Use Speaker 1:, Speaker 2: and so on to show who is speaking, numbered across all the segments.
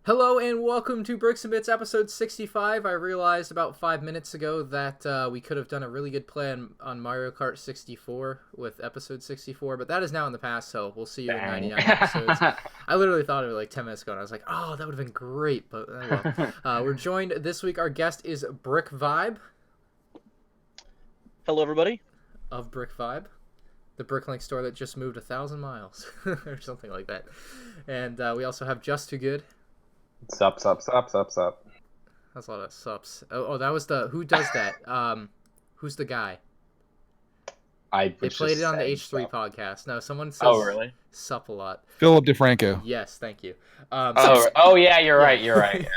Speaker 1: Hello and welcome to Bricks and Bits episode 65. I realized about 5 minutes ago that we could have done a really good play on Mario Kart 64 with episode 64, but that is now in the past, so we'll see you in
Speaker 2: Dang.
Speaker 1: 99 episodes. I literally thought of it like 10 minutes ago, and I was like, oh, that would have been great, but oh well. We're joined this week, our guest is Brick Vibe
Speaker 3: Hello, everybody.
Speaker 1: of Brick Vibe, the Bricklink store that just moved 1,000 miles, or something like that. And we also have Just Too Good.
Speaker 2: Sup.
Speaker 1: That's a lot of sups. Oh, that was the who does that? Who's the guy? They played it on the H3 podcast. No, someone says
Speaker 3: Really?
Speaker 1: sup a lot.
Speaker 4: Philip DeFranco.
Speaker 1: Yes, thank you.
Speaker 2: Yeah, you're right. You're right.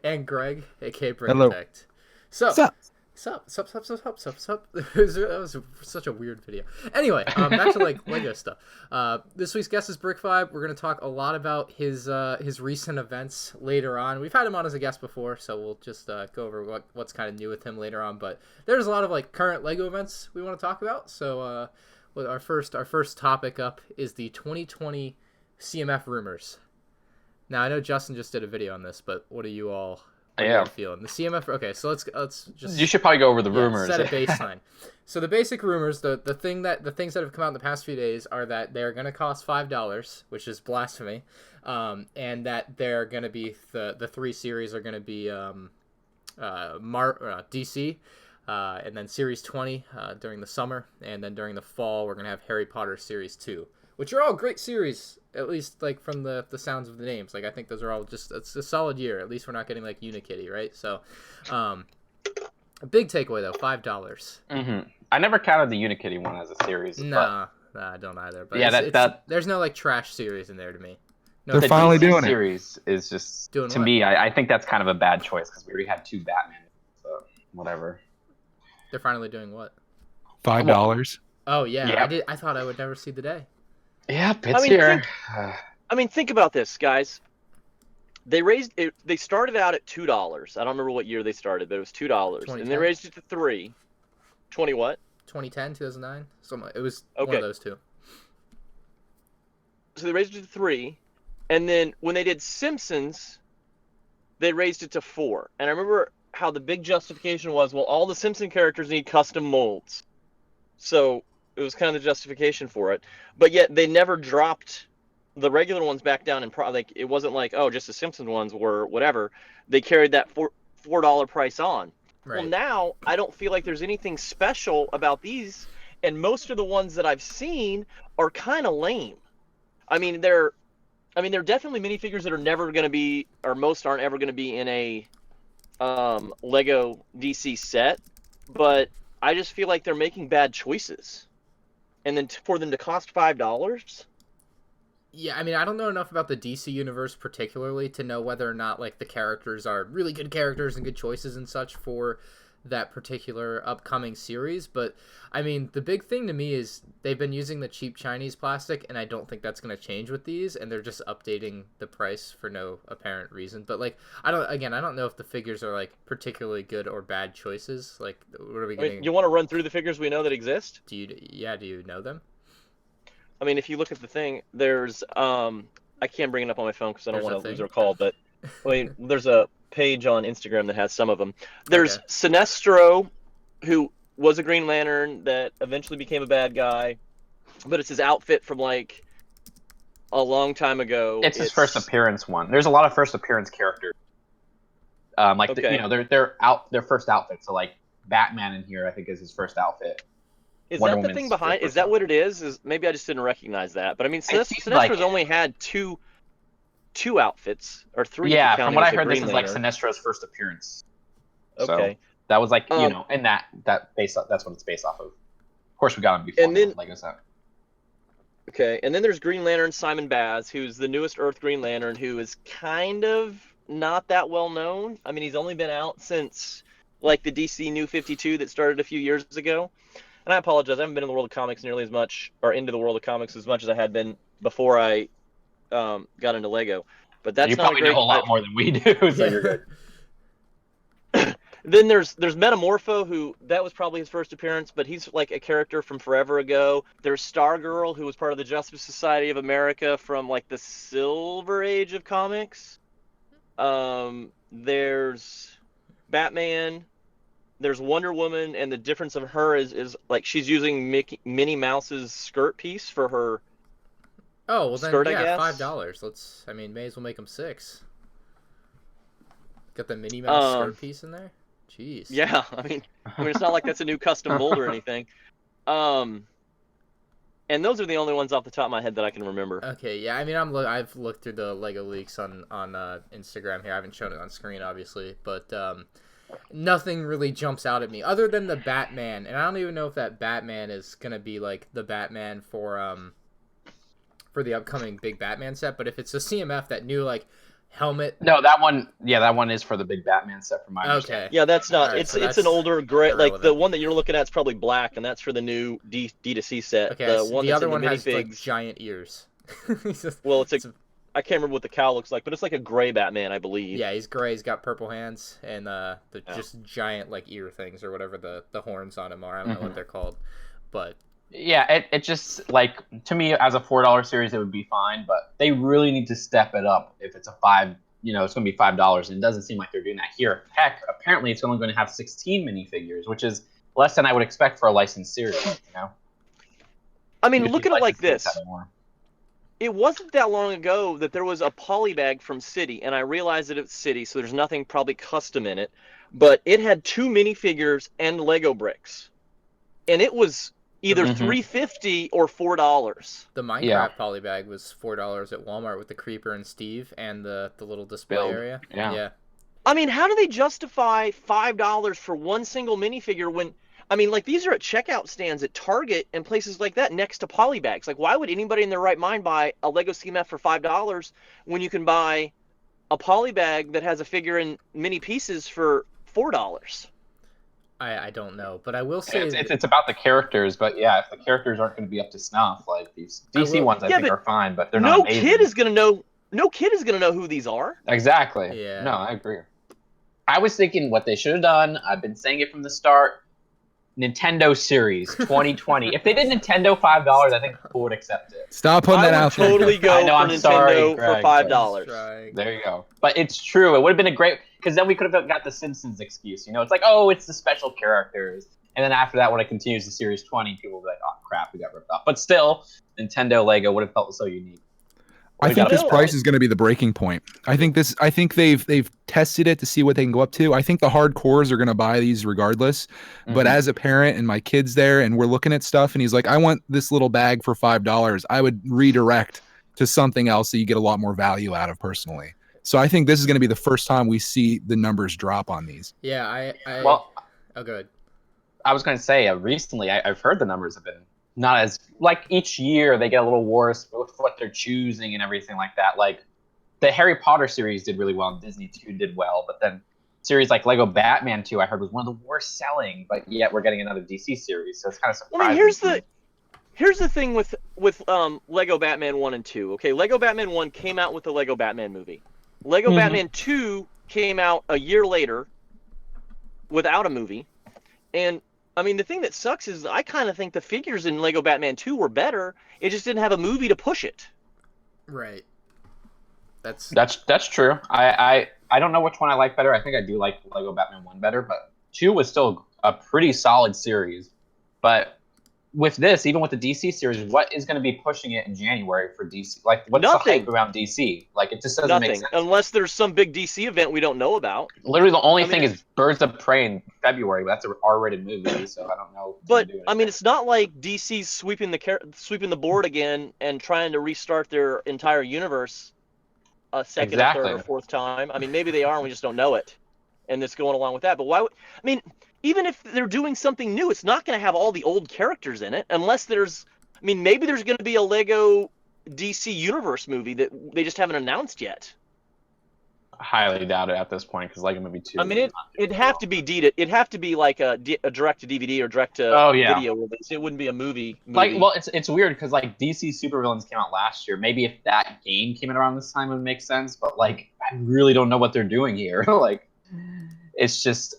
Speaker 1: And Greg, aka
Speaker 4: Hello.
Speaker 1: Protect. So,
Speaker 4: Sup?
Speaker 1: Sup. That was such a weird video. Anyway, back to like Lego stuff. This week's guest is Brick Vibe. We're gonna talk a lot about his recent events later on. We've had him on as a guest before, so we'll just go over what's kind of new with him later on. But there's a lot of like current Lego events we want to talk about. So our first topic up is the 2020 CMF rumors. Now I know Justin just did a video on this, but what are you all?
Speaker 2: Yeah.
Speaker 1: Feeling the CMF. Okay, so let's just.
Speaker 2: You should probably go over the rumors.
Speaker 1: Set a baseline. So the basic rumors, the things that have come out in the past few days are that they're going to cost $5, which is blasphemy, and that they're going to be the three series are going to be DC, and then Series 20 during the summer, and then during the fall we're going to have Harry Potter Series 2, which are all great series. At least, like, from the sounds of the names. Like, I think those are all just... It's a solid year. At least we're not getting, like, Unikitty, right? So, a big takeaway, though. $5.
Speaker 2: Mm-hmm. I never counted the Unikitty one as a series.
Speaker 1: Nah, I don't either. But
Speaker 2: yeah,
Speaker 1: there's no, like, trash series in there to me. No,
Speaker 4: They're finally doing it.
Speaker 2: Series is just...
Speaker 1: Doing
Speaker 2: to
Speaker 1: what?
Speaker 2: me, I think that's kind of a bad choice, because we already had two Batman. So, whatever.
Speaker 1: They're finally doing what?
Speaker 4: $5.
Speaker 1: Oh, yeah.
Speaker 2: Yep.
Speaker 1: I thought I would never see the day.
Speaker 2: Yep, it's here.
Speaker 3: Think about this, guys. They raised it. They started out at $2. I don't remember what year they started, but it was $2, and they raised it to $3. 20 what?
Speaker 1: 2010, 2009? It was
Speaker 3: Okay.
Speaker 1: one of those two.
Speaker 3: So they raised it to $3, and then when they did Simpsons, they raised it to $4. And I remember how the big justification was, well, all the Simpson characters need custom molds, so it was kind of the justification for it. But yet they never dropped the regular ones back down in like it wasn't like, oh, just the Simpson ones were whatever. They carried that $4 price on.
Speaker 1: Right.
Speaker 3: Well, now I don't feel like there's anything special about these, and most of the ones that I've seen are kind of lame. They're definitely minifigures that are never going to be, or most aren't ever going to be in a Lego DC set, but I just feel like they're making bad choices. And then for them to cost $5?
Speaker 1: Yeah, I don't know enough about the DC universe particularly to know whether or not, like, the characters are really good characters and good choices and such for that particular upcoming series. But, the big thing to me is they've been using the cheap Chinese plastic, and I don't think that's going to change with these, and they're just updating the price for no apparent reason. But, like, I don't know if the figures are, like, particularly good or bad choices. Like, what are we getting?
Speaker 3: You want to run through the figures we know that exist?
Speaker 1: Do you know them?
Speaker 3: If you look at the thing, there's I can't bring it up on my phone because I don't want to lose our call, but there's a page on Instagram that has some of them. There's Sinestro, who was a Green Lantern that eventually became a bad guy, but it's his outfit from like a long time ago.
Speaker 2: It's his first appearance one. There's a lot of first appearance characters. They're out their first outfit. So like Batman in here, I think is his first outfit.
Speaker 3: Is
Speaker 2: Wonder
Speaker 3: that the
Speaker 2: Woman's
Speaker 3: thing behind? Is that what it is? Is maybe I just didn't recognize that. But Sinestro's only had two outfits or three.
Speaker 2: Yeah, from what I heard, this is like Sinestro's first appearance.
Speaker 3: Okay,
Speaker 2: so that was like and that's what it's based off of. Of course, we got him before.
Speaker 3: And then,
Speaker 2: Lego set.
Speaker 3: Okay, and then there's Green Lantern Simon Baz, who's the newest Earth Green Lantern, who is kind of not that well known. He's only been out since like the DC New 52 that started a few years ago. And I apologize, I haven't been in the world of comics nearly as much, or into the world of comics as much as I had been before I got into Lego. But that's
Speaker 2: you
Speaker 3: not
Speaker 2: probably know a lot more than we do, so you're good.
Speaker 3: Then there's Metamorpho, who that was probably his first appearance, but he's like a character from forever ago. There's Stargirl, who was part of the Justice Society of America from like the Silver Age of comics. There's Batman. There's Wonder Woman, and the difference of her is like she's using Minnie Mouse's skirt piece for her.
Speaker 1: Oh well,
Speaker 3: skirt,
Speaker 1: then
Speaker 3: I
Speaker 1: yeah,
Speaker 3: guess.
Speaker 1: $5. I mean, may as well make them 6. Got the Minnie Mouse skirt piece in there. Jeez.
Speaker 3: Yeah, I mean, it's not like that's a new custom mold or anything. And those are the only ones off the top of my head that I can remember.
Speaker 1: Okay, yeah. I mean, I've looked through the Lego leaks on Instagram here. I haven't shown it on screen, obviously, but nothing really jumps out at me other than the Batman, and I don't even know if that Batman is gonna be like the Batman for the upcoming big Batman set. But if it's a CMF, that new like helmet.
Speaker 2: No, that one is for the big Batman set from my
Speaker 1: Okay.
Speaker 2: understanding.
Speaker 3: Yeah, that's not.
Speaker 1: Alright,
Speaker 3: it's
Speaker 1: so
Speaker 3: it's an older gray. Like
Speaker 1: irrelevant.
Speaker 3: the one that you're looking at is probably black, and that's for the new D2C set.
Speaker 1: Okay,
Speaker 3: the
Speaker 1: the
Speaker 3: one that's
Speaker 1: other
Speaker 3: in
Speaker 1: one
Speaker 3: the
Speaker 1: has like
Speaker 3: minifigs.
Speaker 1: giant ears.
Speaker 3: Well, I can't remember what the cowl looks like, but it's like a gray Batman, I believe.
Speaker 1: Yeah, he's gray. He's got purple hands and just giant like ear things or whatever the horns on him are. I don't know what they're called, but
Speaker 2: Yeah, it just like to me as a $4 series it would be fine, but they really need to step it up if it's a it's going to be $5, and it doesn't seem like they're doing that here. Heck, apparently it's only going to have 16 minifigures, which is less than I would expect for a licensed series.
Speaker 3: I mean,
Speaker 2: Usually
Speaker 3: look at it like
Speaker 2: licensed series
Speaker 3: this.
Speaker 2: have more.
Speaker 3: It wasn't that long ago that there was a polybag from City, and I realized that it's City, so there's nothing probably custom in it, but it had 2 minifigures and Lego bricks, and it was either $3.50 or $4.
Speaker 1: the Minecraft polybag was $4 at Walmart with the Creeper and Steve and the little display
Speaker 2: Build.
Speaker 1: area.
Speaker 2: Yeah.
Speaker 3: I mean, how do they justify $5 for one single minifigure when, I mean, like these are at checkout stands at Target and places like that next to polybags. Like, why would anybody in their right mind buy a Lego CMF for $5 when you can buy a polybag that has a figure in mini pieces for $4?
Speaker 1: I don't know, but I will say
Speaker 2: It's about the characters, but yeah, if the characters aren't going to be up to snuff, like these DC ones, I think are fine, but they're not amazing.
Speaker 3: No kid is gonna know who these are.
Speaker 2: Exactly.
Speaker 1: Yeah.
Speaker 2: No, I agree. I was thinking what they should have done. I've been saying it from the start. Nintendo Series 2020. If they did Nintendo $5, I think people would accept it.
Speaker 4: Stop putting that
Speaker 3: I would
Speaker 4: out there.
Speaker 3: totally go
Speaker 2: I know,
Speaker 3: for
Speaker 2: I'm
Speaker 3: Nintendo
Speaker 2: sorry,
Speaker 3: for
Speaker 2: Greg.
Speaker 3: $5.
Speaker 2: There you go. But it's true. It would have been a great, because then we could have got the Simpsons excuse. It's like, oh, it's the special characters. And then after that, when it continues to Series 20, people will be like, oh crap, we got ripped off. But still, Nintendo Lego would have felt so unique.
Speaker 4: I think this price is going to be the breaking point. I think they've tested it to see what they can go up to. I think the hardcores are going to buy these regardless. But as a parent and my kid's there and we're looking at stuff and he's like, I want this little bag for $5, I would redirect to something else that you get a lot more value out of personally. So I think this is going to be the first time we see the numbers drop on these.
Speaker 1: Yeah,
Speaker 2: Well,
Speaker 1: oh, good.
Speaker 2: I was going to say, recently, I've heard the numbers have been not as, like, each year they get a little worse with what they're choosing and everything like that. Like, the Harry Potter series did really well, and Disney 2 did well, but then series like Lego Batman 2, I heard, was one of the worst selling, but yet we're getting another DC series, so it's kind of surprising.
Speaker 3: I mean, here's the thing with Lego Batman 1 and 2. Okay, Lego Batman 1 came out with the Lego Batman movie. Lego Batman 2 came out a year later without a movie, and I mean, the thing that sucks is I kind of think the figures in Lego Batman 2 were better. It just didn't have a movie to push it.
Speaker 1: Right. That's
Speaker 2: true. I don't know which one I like better. I think I do like Lego Batman 1 better, but 2 was still a pretty solid series. But with this, even with the DC series, what is going to be pushing it in January for DC? Like, what's the hype around DC? Like, it just doesn't make sense.
Speaker 3: Unless there's some big DC event we don't know about.
Speaker 2: Literally, the only thing is Birds of Prey in February, but that's an R-rated movie, so I don't know.
Speaker 3: But I mean, it's not like DC's sweeping the board again and trying to restart their entire universe a second, or third, or fourth time. I mean, maybe they are, and we just don't know it, and it's going along with that. But why would I mean? Even if they're doing something new, it's not going to have all the old characters in it unless there's, I mean, maybe there's going to be a Lego DC Universe movie that they just haven't announced yet.
Speaker 2: I highly doubt it at this point because Lego Movie 2.
Speaker 3: I mean, it'd have to be like a direct to DVD or direct to video release. It wouldn't be a movie.
Speaker 2: Like, well, it's weird because like DC Supervillains came out last year. Maybe if that game came out around this time, it would make sense. But like, I really don't know what they're doing here. Like. it's just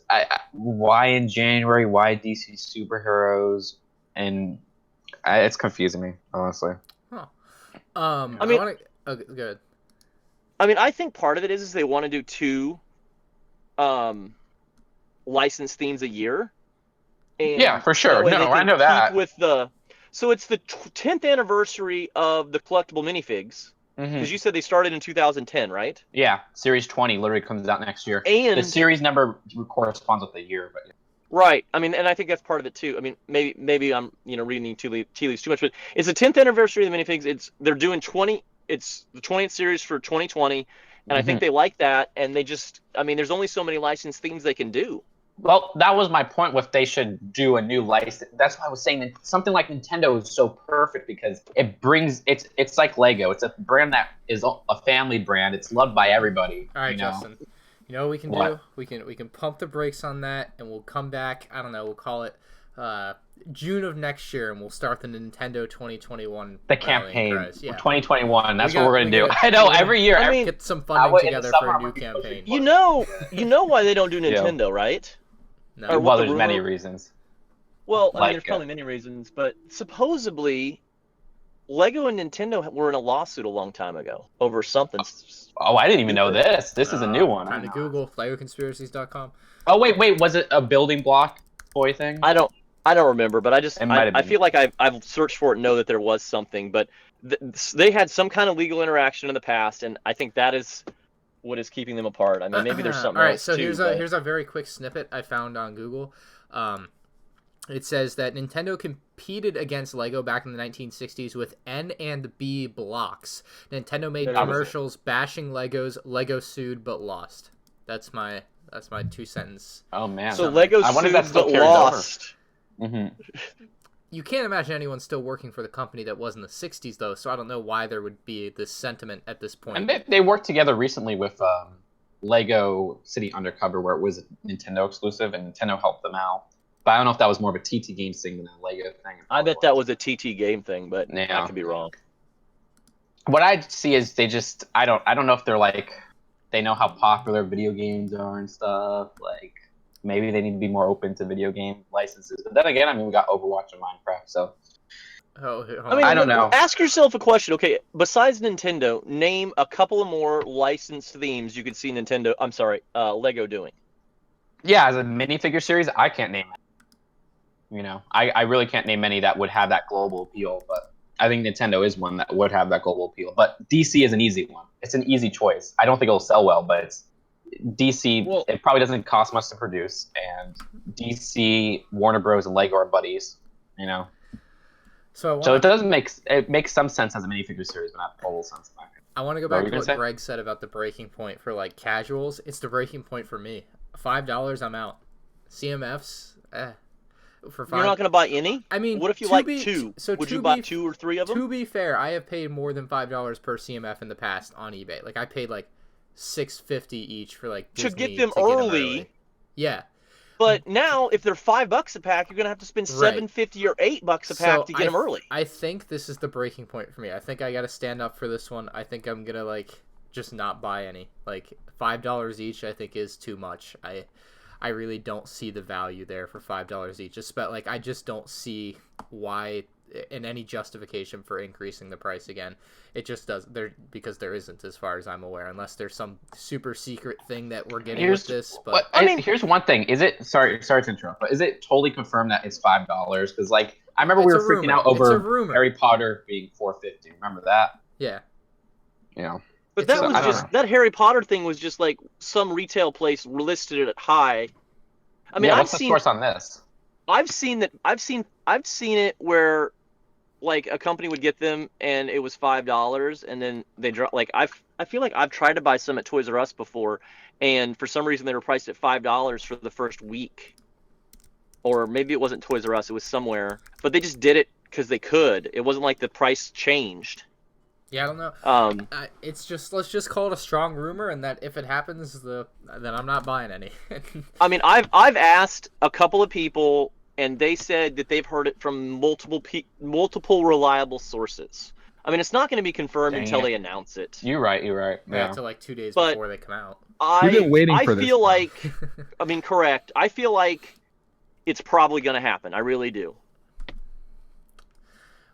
Speaker 2: why in January? Why DC superheroes? And it's confusing me, honestly.
Speaker 1: Huh.
Speaker 3: I mean,
Speaker 1: good.
Speaker 3: I mean, I think part of it is they want to do 2 licensed themes a year. And
Speaker 2: Yeah, for sure.
Speaker 3: that way
Speaker 2: No,
Speaker 3: they
Speaker 2: I
Speaker 3: can
Speaker 2: know that.
Speaker 3: keep with the. So it's the 10th anniversary of the collectible minifigs. Because you said they started in 2010, right?
Speaker 2: Yeah, Series 20 literally comes out next year.
Speaker 3: And
Speaker 2: the series number corresponds with the year, but
Speaker 3: right. I mean, and I think that's part of it too. I mean, maybe I'm reading tea leaves too much, but it's the 10th anniversary of the minifigs. They're doing 20. It's the 20th series for 2020, and I think they like that. And they just, I mean, there's only so many licensed themes they can do.
Speaker 2: Well, that was my point with they should do a new license. That's why I was saying that something like Nintendo is so perfect because it brings it's like Lego. It's a brand that is a family brand. It's loved by everybody.
Speaker 1: All right,
Speaker 2: you know?
Speaker 1: Justin. You know what we can do? We can pump the brakes on that, and we'll come back. I don't know. We'll call it June of next year, and we'll start the Nintendo 2021
Speaker 2: The campaign.
Speaker 1: Yeah.
Speaker 2: 2021. That's what we're gonna do. I know every year.
Speaker 3: I mean,
Speaker 1: get some funding together for a new campaign.
Speaker 3: You know why they don't do Nintendo, right?
Speaker 1: No.
Speaker 2: Well, there's many reasons.
Speaker 3: Well, I mean, there's probably many reasons, but supposedly Lego and Nintendo were in a lawsuit a long time ago over something.
Speaker 2: Oh, I didn't even know this. This is a new one.
Speaker 1: Time to Google LegoConspiracies.com.
Speaker 2: Oh wait, was it a building block toy thing?
Speaker 3: I don't remember, but I feel like I've searched for it and know that there was something, but they had some kind of legal interaction in the past, and I think that is what is keeping them apart. I mean, maybe there's something else too.
Speaker 1: All right, so here's a very quick snippet I found on Google. It says that Nintendo competed against Lego back in the 1960s with N and B blocks. Nintendo made commercials bashing Legos. Lego sued but lost. That's my 2-sentence.
Speaker 2: Oh man.
Speaker 3: So Lego sued but lost.
Speaker 1: You can't imagine anyone still working for the company that was in the 60s, though, so I don't know why there would be this sentiment at this point.
Speaker 2: And they worked together recently with Lego City Undercover, where it was a Nintendo exclusive, and Nintendo helped them out. But I don't know if that was more of a TT Games thing than a Lego thing.
Speaker 3: I bet that was a TT game thing, but I could be wrong.
Speaker 2: What I see is they just I don't know if they're like they know how popular video games are and stuff. Like maybe they need to be more open to video game licenses. But then again, I mean we got Overwatch and Minecraft, so
Speaker 3: I don't know. Ask yourself a question. Okay, besides Nintendo, name a couple of more licensed themes you could see Lego doing.
Speaker 2: Yeah, as a minifigure series, I can't name it. You know, I really can't name any that would have that global appeal, but I think Nintendo is one that would have that global appeal. But DC is an easy one. It's an easy choice. I don't think it'll sell well, but it's DC. Well, it probably doesn't cost much to produce, and DC, Warner Bros, and Lego are buddies. You know, so it doesn't makes some sense as a minifigure series, but not total sense.
Speaker 1: I want to go back to what Greg said about the breaking point for like casuals. It's the breaking point for me. $5, I'm out. CMFs, for $5.
Speaker 3: You're not going to buy any?
Speaker 1: I mean,
Speaker 3: what if you like 2? So would you buy 2 or 3 of them?
Speaker 1: To be fair, I have paid more than $5 per CMF in the past on eBay. Like I paid like $6.50 each for like Disney
Speaker 3: to get them early.
Speaker 1: Yeah.
Speaker 3: But now, if they're $5 a pack, you're gonna have to spend $7.50 or $8 a pack to get them early.
Speaker 1: I think this is the breaking point for me. I think I got to stand up for this one. I think I'm gonna like just not buy any. Like $5 each, I think is too much. I really don't see the value there for $5 each. Like I just don't see why in any justification for increasing the price again. It just does because there isn't, as far as I'm aware, unless there's some super secret thing that we're getting with this. But
Speaker 2: I mean, here's one thing: is it sorry to interrupt, but is it totally confirmed that it's $5? Because like I remember we were freaking out over Harry Potter being $4.50. Remember that?
Speaker 1: Yeah.
Speaker 2: You know.
Speaker 3: But that was just that Harry Potter thing was just like some retail place listed it at high. I mean,
Speaker 2: what's the source on this?
Speaker 3: I've seen it where like a company would get them and it was $5 and then they drop. Like I feel like I've tried to buy some at Toys R Us before, and for some reason they were priced at $5 for the first week, or maybe it wasn't Toys R Us, it was somewhere. But they just did it because they could. It wasn't like the price changed.
Speaker 1: Yeah, I don't know. It's just let's just call it a strong rumor, and that if it happens, then I'm not buying any.
Speaker 3: I mean, I've asked a couple of people, and they said that they've heard it from multiple reliable sources. I mean, it's not going to be confirmed
Speaker 2: Dang
Speaker 3: until
Speaker 2: it.
Speaker 3: they announce it.
Speaker 2: You're right.
Speaker 1: Yeah,
Speaker 2: Yeah.
Speaker 1: until like 2 days
Speaker 3: But-
Speaker 1: before they come out.
Speaker 4: We've been waiting
Speaker 3: I
Speaker 4: for this
Speaker 3: feel
Speaker 4: now.
Speaker 3: like, I mean, correct. I feel like it's probably going to happen. I really do.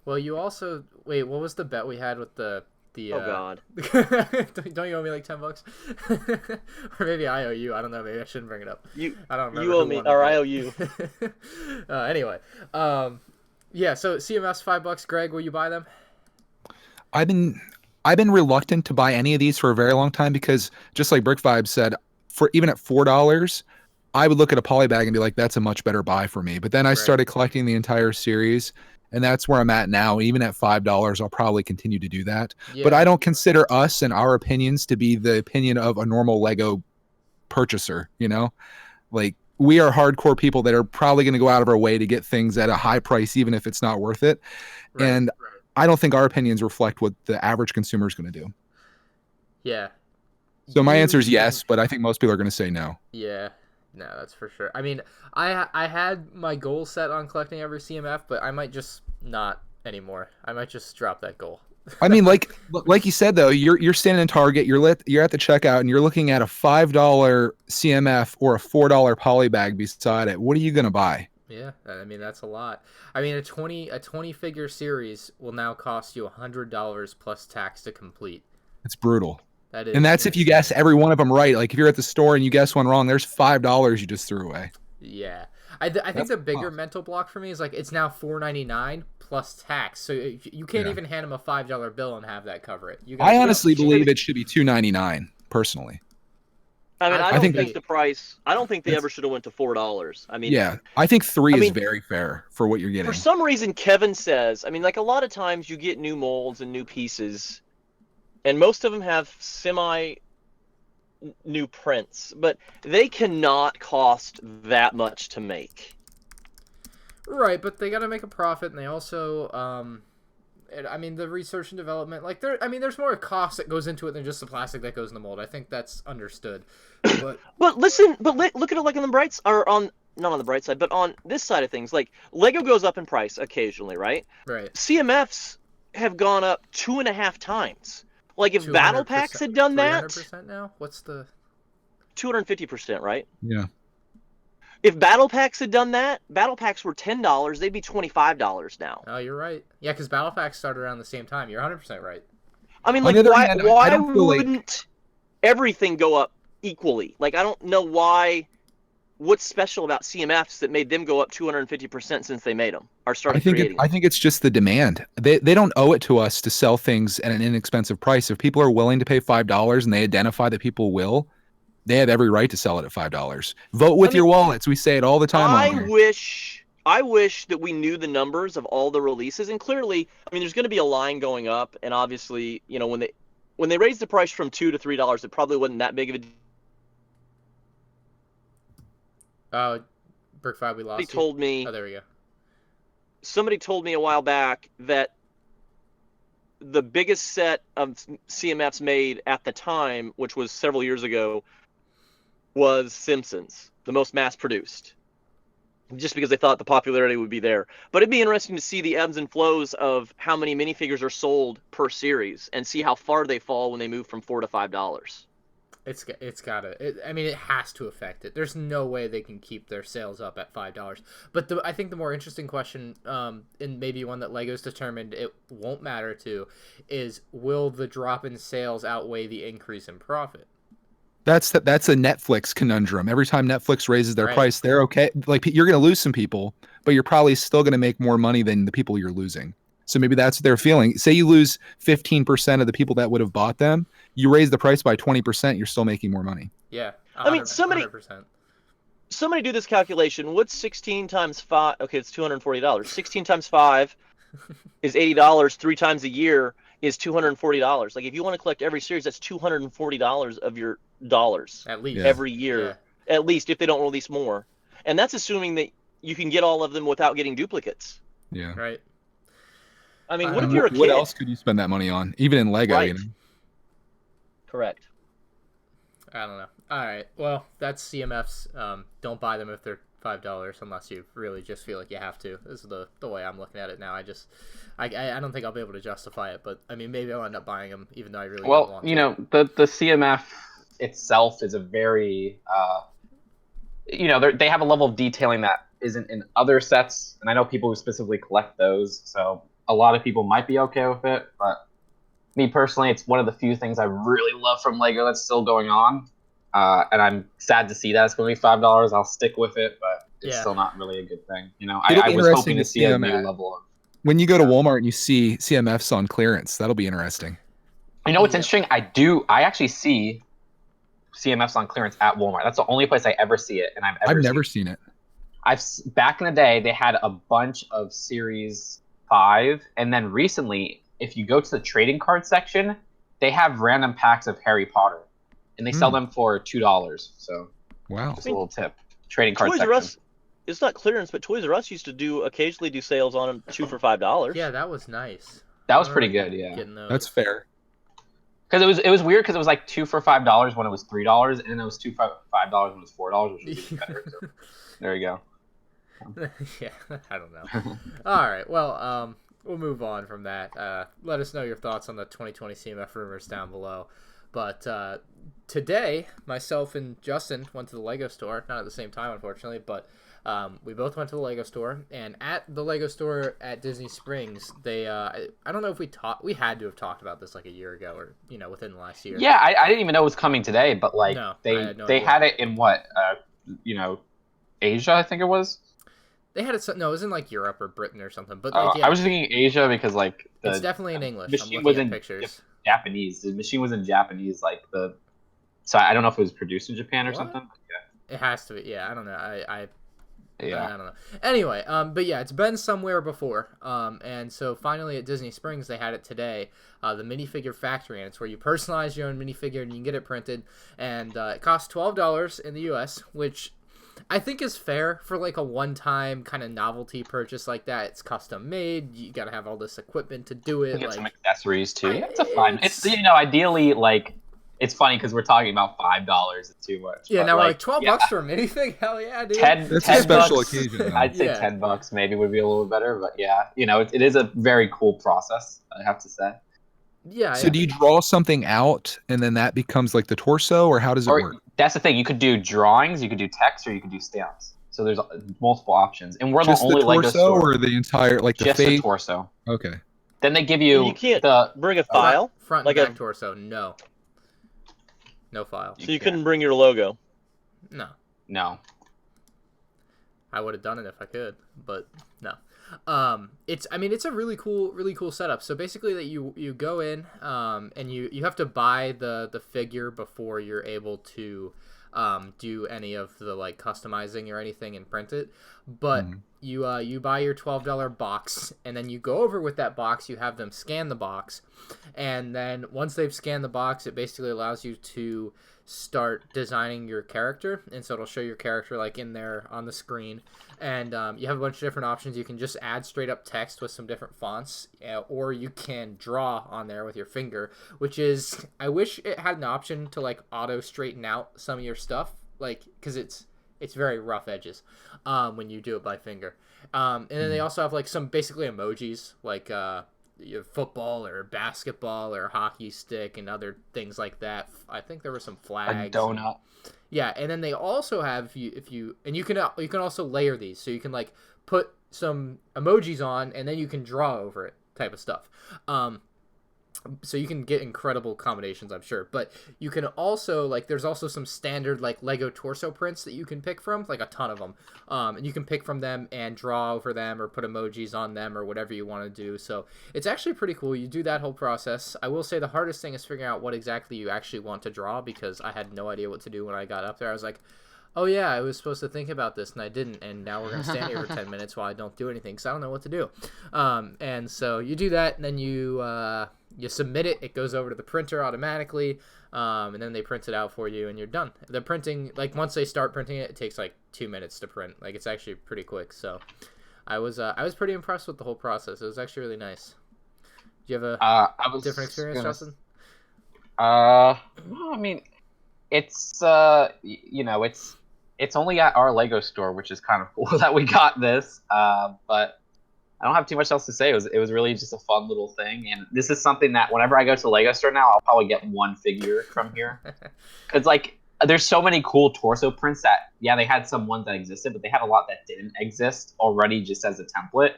Speaker 1: Well, you also wait. What was the bet we had with the?
Speaker 3: Oh God.
Speaker 1: Don't you owe me like $10? Or maybe I owe you. I don't know. Maybe I shouldn't bring it up. I don't remember.
Speaker 3: You owe
Speaker 1: who
Speaker 3: me,
Speaker 1: won the
Speaker 3: or
Speaker 1: bet.
Speaker 3: I owe you.
Speaker 1: Anyway, yeah. So CMS $5. Greg, will you buy them?
Speaker 4: I've been reluctant to buy any of these for a very long time because just like Brick Vibe said, for even at $4, I would look at a polybag and be like, that's a much better buy for me. But then I
Speaker 1: Right.
Speaker 4: started collecting the entire series, and that's where I'm at now. Even at $5, I'll probably continue to do that.
Speaker 1: Yeah.
Speaker 4: But I don't consider us and our opinions to be the opinion of a normal Lego purchaser, you know? Like, we are hardcore people that are probably going to go out of our way to get things at a high price, even if it's not worth it.
Speaker 1: Right.
Speaker 4: And I don't think our opinions reflect what the average consumer is going to do.
Speaker 1: Yeah.
Speaker 4: So my
Speaker 1: You-
Speaker 4: answer is yes, but I think most people are going to say no.
Speaker 1: Yeah. No, that's for sure. I mean, I had my goal set on collecting every CMF, but I might just not anymore. I might just drop that goal.
Speaker 4: I mean, like you said though, you're standing in Target, you're at the checkout, and you're looking at a $5 CMF or a $4 polybag beside it. What are you going to buy?
Speaker 1: Yeah, I mean that's a lot. I mean a 20 figure series will now cost you $100 plus tax to complete.
Speaker 4: It's brutal.
Speaker 1: That is,
Speaker 4: And that's if you guess every one of them right. Like if you're at the store and you guess one wrong, there's $5 you just threw away.
Speaker 1: Yeah, I think
Speaker 4: That's
Speaker 1: the bigger
Speaker 4: tough.
Speaker 1: mental block for me is like it's now $4.99 plus tax, so you can't
Speaker 4: Yeah.
Speaker 1: even hand them a $5 bill and have that cover it. You
Speaker 4: I
Speaker 1: gotta-
Speaker 4: honestly believe it should be $2.99 personally.
Speaker 3: I mean,
Speaker 1: I
Speaker 3: I don't
Speaker 4: think
Speaker 3: think
Speaker 1: they-
Speaker 3: the price. I don't think they
Speaker 4: That's-
Speaker 3: ever should have went to $4. I mean,
Speaker 4: Yeah, I think 3
Speaker 3: I
Speaker 4: is
Speaker 3: mean,
Speaker 4: very fair for what you're getting.
Speaker 3: for some reason, Kevin says. I mean, like a lot of times you get new molds and new pieces, and most of them have semi new prints, but they cannot cost that much to make.
Speaker 1: Right, but they got to make a profit, and they also, I mean, the research and development, like there's more cost that goes into it than just the plastic that goes in the mold. I think that's understood. But
Speaker 3: But listen, look at it like on the bright or on not on the bright side, but on this side of things. Like Lego goes up in price occasionally, right?
Speaker 1: right,
Speaker 3: CMFs have gone up 2.5 times. Like if Battle
Speaker 1: 200%,
Speaker 3: Packs had done that,
Speaker 1: 300% now. What's the
Speaker 3: 250%, right?
Speaker 4: Yeah.
Speaker 3: If Battle Packs had done that, Battle Packs were $10, they'd be $25 now.
Speaker 1: Oh, you're right. Yeah, because Battle Packs started around the same time. You're 100% right.
Speaker 3: I mean,
Speaker 4: On
Speaker 3: like,
Speaker 4: the other
Speaker 3: why,
Speaker 4: hand, I
Speaker 3: why
Speaker 4: don't feel like-
Speaker 3: wouldn't everything go up equally? Like, I don't know why. What's special about CMFs that made them go up 250% since they made them or started creating
Speaker 4: I
Speaker 3: them?
Speaker 4: think it's just the demand. They don't owe it to us to sell things at an inexpensive price. If people are willing to pay $5 and they identify that people will, they have every right to sell it at $5. Vote with your wallets. We say it all the time. on
Speaker 3: I
Speaker 4: here.
Speaker 3: wish that we knew the numbers of all the releases, and clearly, I mean, there's going to be a line going up, and obviously, you know, when they raised the price from $2 to $3, it probably wasn't that big of a deal.
Speaker 1: Brick 5, we lost
Speaker 3: Somebody
Speaker 1: you.
Speaker 3: told me.
Speaker 1: Oh, there we go.
Speaker 3: Somebody told me a while back that the biggest set of CMFs made at the time, which was several years ago, was Simpsons, the most mass-produced. Just because they thought the popularity would be there. But it'd be interesting to see the ebbs and flows of how many minifigures are sold per series and see how far they fall when they move from $4 to $5.
Speaker 1: It's gotta. I mean, it has to affect it. There's no way they can keep their sales up at $5. But I think the more interesting question, and maybe one that Lego's determined it won't matter to, is will the drop in sales outweigh the increase in profit?
Speaker 4: That's a Netflix conundrum. Every time Netflix raises their
Speaker 1: Right.
Speaker 4: price, they're okay. Like you're going to lose some people, but you're probably still going to make more money than the people you're losing. So maybe that's what they're feeling. Say you lose 15% of the people that would have bought them. You raise the price by 20%, you're still making more money.
Speaker 1: Yeah.
Speaker 3: I mean,
Speaker 1: 100%.
Speaker 3: Somebody do this calculation. What's 16 times 5? Okay, it's $240. 16 times 5 is $80. 3 times a year is $240. Like if you want to collect every series, that's $240 of your dollars
Speaker 1: At least.
Speaker 4: Yeah.
Speaker 3: every year, at least if they don't release more. And that's assuming that you can get all of them without getting duplicates.
Speaker 4: Yeah.
Speaker 1: Right.
Speaker 3: I mean,
Speaker 1: I
Speaker 3: what
Speaker 1: don't
Speaker 3: if
Speaker 1: know.
Speaker 3: you're a kid?
Speaker 4: What else could you spend that money on? Even in Lego,
Speaker 3: Right.
Speaker 4: you know?
Speaker 3: Correct.
Speaker 1: I don't know. All right. Well, that's CMFs. Don't buy them if they're $5 unless you really just feel like you have to. This is the way I'm looking at it now. I don't think I'll be able to justify it, but I mean, maybe I'll end up buying them even though I really don't want to.
Speaker 2: The CMF itself is a very they have a level of detailing that isn't in other sets, and I know people who specifically collect those, so a lot of people might be okay with it, but me personally, it's one of the few things I really love from Lego that's still going on, and I'm sad to see that it's going to be $5. I'll stick with it, but it's still not really a good thing.
Speaker 4: It'll
Speaker 2: I
Speaker 4: be
Speaker 2: was
Speaker 4: interesting
Speaker 2: hoping to see a new level of.
Speaker 4: When you go to Walmart and you see CMFs on clearance, that'll be interesting.
Speaker 2: You know what's interesting? I actually see CMFs on clearance at Walmart. That's the only place I ever see it, and I've
Speaker 4: never seen it.
Speaker 2: Back in the day, they had a bunch of Series 5, and then recently, if you go to the trading card section, they have random packs of Harry Potter, and they sell them for $2. So,
Speaker 4: wow,
Speaker 2: just a little tip. Trading card section.
Speaker 3: Toys R Us, it's not clearance, but Toys R Us used to occasionally do sales on them 2 for $5.
Speaker 1: Yeah, that was nice.
Speaker 2: That was pretty good. Yeah,
Speaker 4: that's fair.
Speaker 2: Because it was weird because it was like 2 for $5 when it was $3, and then it was 2 for $5 when it was $4, which was even better. So, there you go.
Speaker 1: Yeah, I don't know. All right, well, we'll move on from that. Let us know your thoughts on the 2020 CMF rumors down below. But today, myself and Justin went to the Lego store, not at the same time, unfortunately, but we both went to the Lego store. And at the Lego store at Disney Springs, they I don't know if we had to have talked about this like a year ago or within the last year.
Speaker 2: Yeah, I didn't even know it was coming today, but like they had it in what Asia, I think it was.
Speaker 1: They had it. No, it was in like Europe or Britain or something. But
Speaker 2: I was thinking Asia because like
Speaker 1: it's definitely in English.
Speaker 2: Machine was in
Speaker 1: pictures.
Speaker 2: Japanese. The machine was in Japanese. So I don't know if it was produced in Japan or something. But
Speaker 1: yeah. It has to be. Yeah, I don't know. I don't know. Anyway, but yeah, it's been somewhere before. And so finally at Disney Springs they had it today. The Minifigure Factory, and it's where you personalize your own minifigure and you can get it printed. And it costs $12 in the U.S., which I think is fair for like a one-time kind of novelty purchase like that. It's custom made. You got to have all this equipment to do it.
Speaker 2: Get some accessories too. It's a fun. It's ideally like it's funny because we're talking about $5 is too much.
Speaker 1: Yeah, now we're like $12 for a minifig. Hell yeah, dude.
Speaker 4: It's a special occasion.
Speaker 2: I'd say $10 maybe would be a little better, but yeah, it is a very cool process. I have to say.
Speaker 1: Yeah.
Speaker 4: So do you draw something out and then that becomes like the torso, or how does it work?
Speaker 2: That's the thing. You could do drawings, you could do text, or you could do stamps. So there's multiple options, and we're
Speaker 4: just
Speaker 2: the only Lego store.
Speaker 4: Or the entire the
Speaker 2: just
Speaker 4: face?
Speaker 2: the torso.
Speaker 4: Okay.
Speaker 2: Then they give you.
Speaker 3: You can't bring a file
Speaker 1: front and back torso. No file.
Speaker 3: So you couldn't bring your logo.
Speaker 2: No.
Speaker 1: I would have done it if I could, but no. It's a really cool setup. So basically that you go in and you have to buy the figure before you're able to do any of the like customizing or anything and print it. But you buy your $12 box, and then you go over with that box. You have them scan the box, and then once they've scanned the box, it basically allows you to start designing your character, and so it'll show your character like in there on the screen, and you have a bunch of different options. You can just add straight up text with some different fonts, or you can draw on there with your finger, which is, I wish it had an option to like auto straighten out some of your stuff, like, because it's very rough edges when you do it by finger. And then they also have like some basically emojis, like you have football or basketball or hockey stick and other things like that. I think there were some flags.
Speaker 2: A donut.
Speaker 1: Yeah, and then they also have you can also layer these, so you can like put some emojis on and then you can draw over it type of stuff. So you can get incredible combinations, I'm sure. But you can also, like, there's also some standard, like, Lego torso prints that you can pick from, like a ton of them. And you can pick from them and draw over them or put emojis on them or whatever you want to do. So it's actually pretty cool. You do that whole process. I will say the hardest thing is figuring out what exactly you actually want to draw, because I had no idea what to do when I got up there. I was like, oh yeah, I was supposed to think about this and I didn't, and now we're going to stand here for 10 minutes while I don't do anything because I don't know what to do. And so you do that, and then you submit it. It goes over to the printer automatically, and then they print it out for you, and you're done. The printing, like, once they start printing it, it takes like 2 minutes to print. Like, it's actually pretty quick. So I was pretty impressed with the whole process. It was actually really nice. Do you have a different experience, Justin? Well,
Speaker 2: I mean, it's it's only at our Lego store, which is kind of cool that we got this. But I don't have too much else to say. It was really just a fun little thing, and this is something that whenever I go to the Lego store now, I'll probably get one figure from here. Because like, there's so many cool torso prints that they had some ones that existed, but they had a lot that didn't exist already just as a template,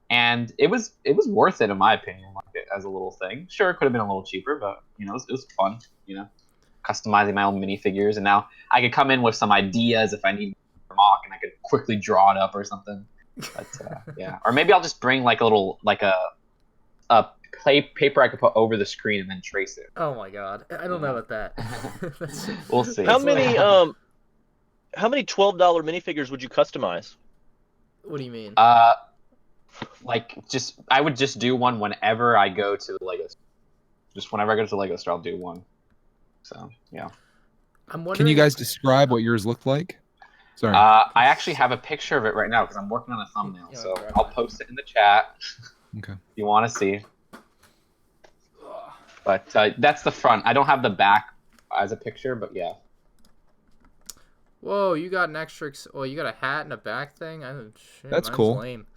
Speaker 2: and it was worth it in my opinion, like as a little thing. Sure, it could have been a little cheaper, but it was fun. Customizing my own minifigures, and now I could come in with some ideas if I need a mock, and I could quickly draw it up or something. But yeah, or maybe I'll just bring like a little paper I could put over the screen and then trace it.
Speaker 1: Oh my god, I don't know about that.
Speaker 2: We'll see.
Speaker 3: How many $12 minifigures would you customize?
Speaker 1: What do you mean?
Speaker 2: Like I would just do one whenever I go to the Lego store. Just whenever I go to the Lego store, I'll do one. So yeah.
Speaker 1: I'm wondering.
Speaker 4: Can you guys describe what yours looked like? Sorry.
Speaker 2: I actually have a picture of it right now because I'm working on a thumbnail, so I'll post it in the chat.
Speaker 4: Okay.
Speaker 2: If you want to see. But that's the front. I don't have the back as a picture, but yeah.
Speaker 1: Whoa, you got an extra. Oh, you got a hat and a back thing. Shit,
Speaker 4: That's
Speaker 1: mine's
Speaker 4: cool.
Speaker 1: Lame.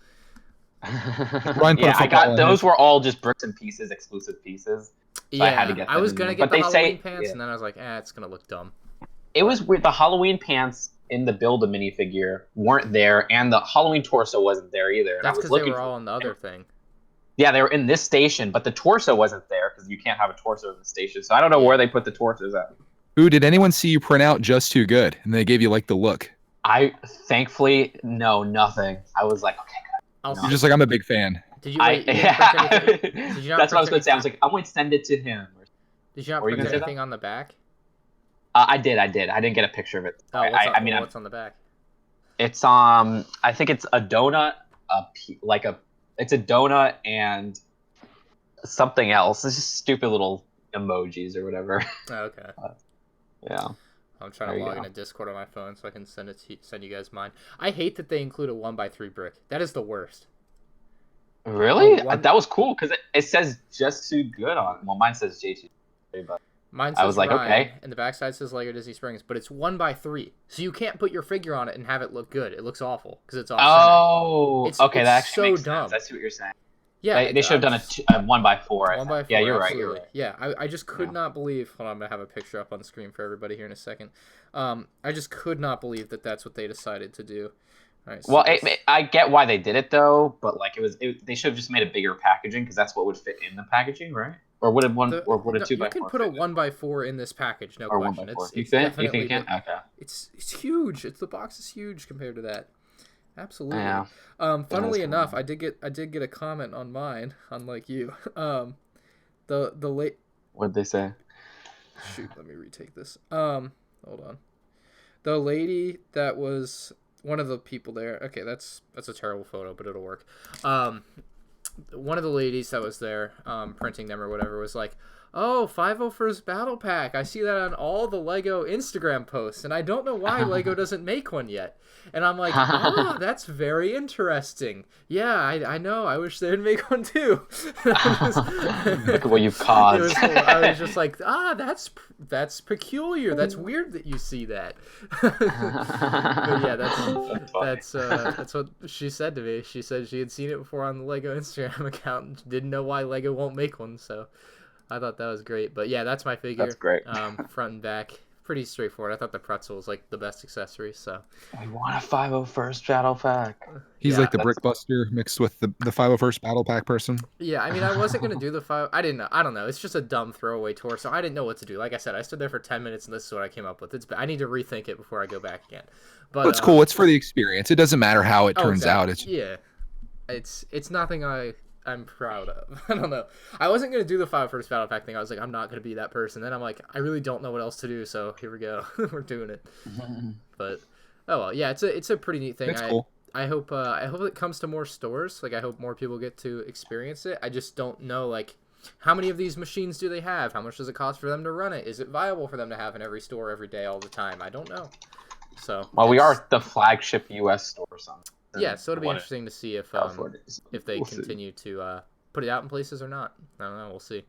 Speaker 2: Yeah, I got those. Were all just bricks and pieces, exclusive pieces. So
Speaker 1: Yeah,
Speaker 2: I had to get them
Speaker 1: I was gonna
Speaker 2: in.
Speaker 1: get
Speaker 2: But
Speaker 1: the
Speaker 2: they
Speaker 1: Halloween
Speaker 2: say,
Speaker 1: pants, and then I was like, it's gonna look dumb.
Speaker 2: It was weird. The Halloween pants in the Build a Minifigure weren't there, and the Halloween torso wasn't there either. And
Speaker 1: That's
Speaker 2: I was
Speaker 1: because they
Speaker 2: looking
Speaker 1: were all on the other thing.
Speaker 2: Yeah, they were in this station, but the torso wasn't there because you can't have a torso in the station. So I don't know where they put the torsos at.
Speaker 4: Ooh, did anyone see you print out Just Too Good? And they gave you like the look.
Speaker 2: Thankfully, no, nothing. I was like, okay, good.
Speaker 4: You're just like, I'm a big fan.
Speaker 1: Did you? Wait, you didn't print anything? Did you not
Speaker 2: That's what I was
Speaker 1: print
Speaker 2: going to say. I was
Speaker 1: anything?
Speaker 2: like, I'm going to send it to him.
Speaker 1: Did you not
Speaker 2: Were you
Speaker 1: print
Speaker 2: gonna say
Speaker 1: anything on the back?
Speaker 2: I did. I didn't get a picture of it.
Speaker 1: Oh, what's on the back?
Speaker 2: It's I think it's a donut, it's a donut and something else. It's just stupid little emojis or whatever.
Speaker 1: Oh, okay.
Speaker 2: Yeah.
Speaker 1: I'm trying to log into Discord on my phone so I can send you guys mine. I hate that they include a 1x3 brick. That is the worst.
Speaker 2: Really? That was cool because it says Just Too Good on it. Well, mine says J2, but
Speaker 1: mine says
Speaker 2: I was like,
Speaker 1: Ryan,
Speaker 2: okay.
Speaker 1: And the backside says Lego Disney Springs, but it's 1x3, so you can't put your figure on it and have it look good. It looks awful because it's off center.
Speaker 2: Okay, that actually
Speaker 1: so
Speaker 2: makes
Speaker 1: dumb.
Speaker 2: sense. I see what you're saying.
Speaker 1: Yeah,
Speaker 2: they should have done a 1x4.
Speaker 1: 1x4.
Speaker 2: Yeah, you're
Speaker 1: absolutely.
Speaker 2: right.
Speaker 1: Yeah, I just could not believe. Hold on, I'm gonna have a picture up on the screen for everybody here in a second. I just could not believe that that's what they decided to do. All right, so
Speaker 2: well, I get why they did it though, but like they should have just made a bigger packaging because that's what would fit in the packaging, right? Or would a 2x4?
Speaker 1: You can put a 1x4 in this package, no question.
Speaker 2: 1x4.
Speaker 1: It's
Speaker 2: You think you can? Okay.
Speaker 1: It's huge. The box is huge compared to that. Absolutely.
Speaker 2: Yeah.
Speaker 1: Funnily enough, I did get a comment on mine, unlike you. The late.
Speaker 2: What'd they say?
Speaker 1: Shoot, let me retake this. Hold on. The lady that was one of the people there. Okay, that's a terrible photo, but it'll work. One of the ladies that was there, printing them or whatever, was like, "Oh, 501st Battle Pack. I see that on all the Lego Instagram posts, and I don't know why Lego doesn't make one yet." And I'm like, "Oh, that's very interesting. Yeah, I know. I wish they'd make one too."
Speaker 2: Look at what you've caused.
Speaker 1: I was just like, that's peculiar. That's weird that you see that. But yeah, that's what she said to me. She said she had seen it before on the Lego Instagram account and didn't know why Lego won't make one. So I thought that was great. But yeah, that's my figure.
Speaker 2: That's great.
Speaker 1: Front and back. Pretty straightforward. I thought the pretzel was like the best accessory. So
Speaker 2: I want a 501st Battle Pack.
Speaker 4: He's like the Brickbuster mixed with the 501st Battle Pack person.
Speaker 1: Yeah, I mean, I wasn't gonna do the 5. I didn't know. I don't know. It's just a dumb throwaway tour, so I didn't know what to do. Like I said, I stood there for 10 minutes, and this is what I came up with. I need to rethink it before I go back again. But
Speaker 4: it's cool. It's for the experience. It doesn't matter how it turns out.
Speaker 1: It's nothing I'm proud of. I don't know. I wasn't gonna do the 501st Battle Pack thing. I was like, I'm not gonna be that person. Then I'm like, I really don't know what else to do. So here we go. We're doing it. But oh well, yeah. It's a pretty neat thing.
Speaker 4: It's cool.
Speaker 1: I hope it comes to more stores. Like I hope more people get to experience it. I just don't know like how many of these machines do they have? How much does it cost for them to run it? Is it viable for them to have in every store every day all the time? I don't know. So
Speaker 2: we are the flagship U.S. store or something.
Speaker 1: Yeah, so it'll be interesting to see if they continue to put it out in places or not. I don't know. We'll see.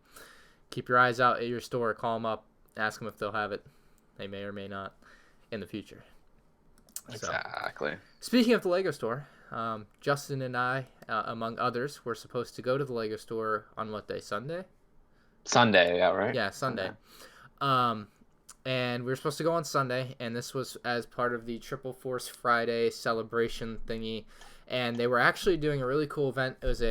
Speaker 1: Keep your eyes out at your store. Call them up. Ask them if they'll have it. They may or may not in the future.
Speaker 2: Exactly.
Speaker 1: Speaking of the Lego store, Justin and I, among others, were supposed to go to the Lego store on what day? Sunday?
Speaker 2: Sunday, yeah, right?
Speaker 1: Yeah, Sunday. And we were supposed to go on Sunday, and this was as part of the Triple Force Friday celebration thingy. And they were actually doing a really cool event. It was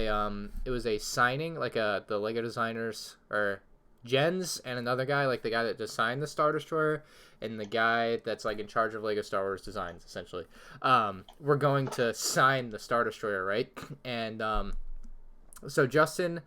Speaker 1: a signing, like the Lego designers or Jens and another guy, like the guy that designed the Star Destroyer and the guy that's like in charge of Lego Star Wars designs, essentially. We're going to sign the Star Destroyer, right? And so Justin,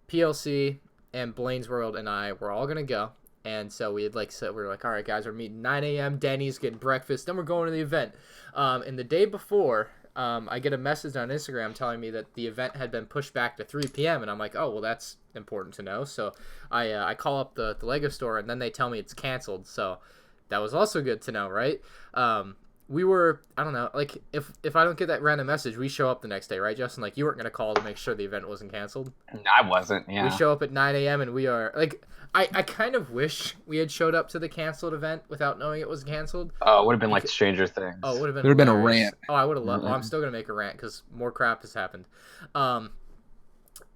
Speaker 1: PLC, and Blaine's World and I were all gonna go. And so we had like said, we were like, all right, guys, we're meeting 9 a.m. Denny's, getting breakfast, then we're going to the event. And the day before, I get a message on Instagram telling me that the event had been pushed back to 3 p.m. And I'm like, oh, well, that's important to know. So I call up the Lego store, and then they tell me it's canceled. So that was also good to know, right? We were, I don't know, like if I don't get that random message, we show up the next day, right, Justin? Like you weren't going to call to make sure the event wasn't canceled.
Speaker 2: I wasn't, yeah.
Speaker 1: We show up at 9 a.m. and we are like, I kind of wish we had showed up to the canceled event without knowing it was canceled.
Speaker 2: Oh, it would have been like Stranger Things.
Speaker 1: Oh, it would have been.
Speaker 4: There would have been a
Speaker 1: hilarious.
Speaker 4: rant.
Speaker 1: Oh, I would have loved. Oh, I'm still gonna make a rant because more crap has happened.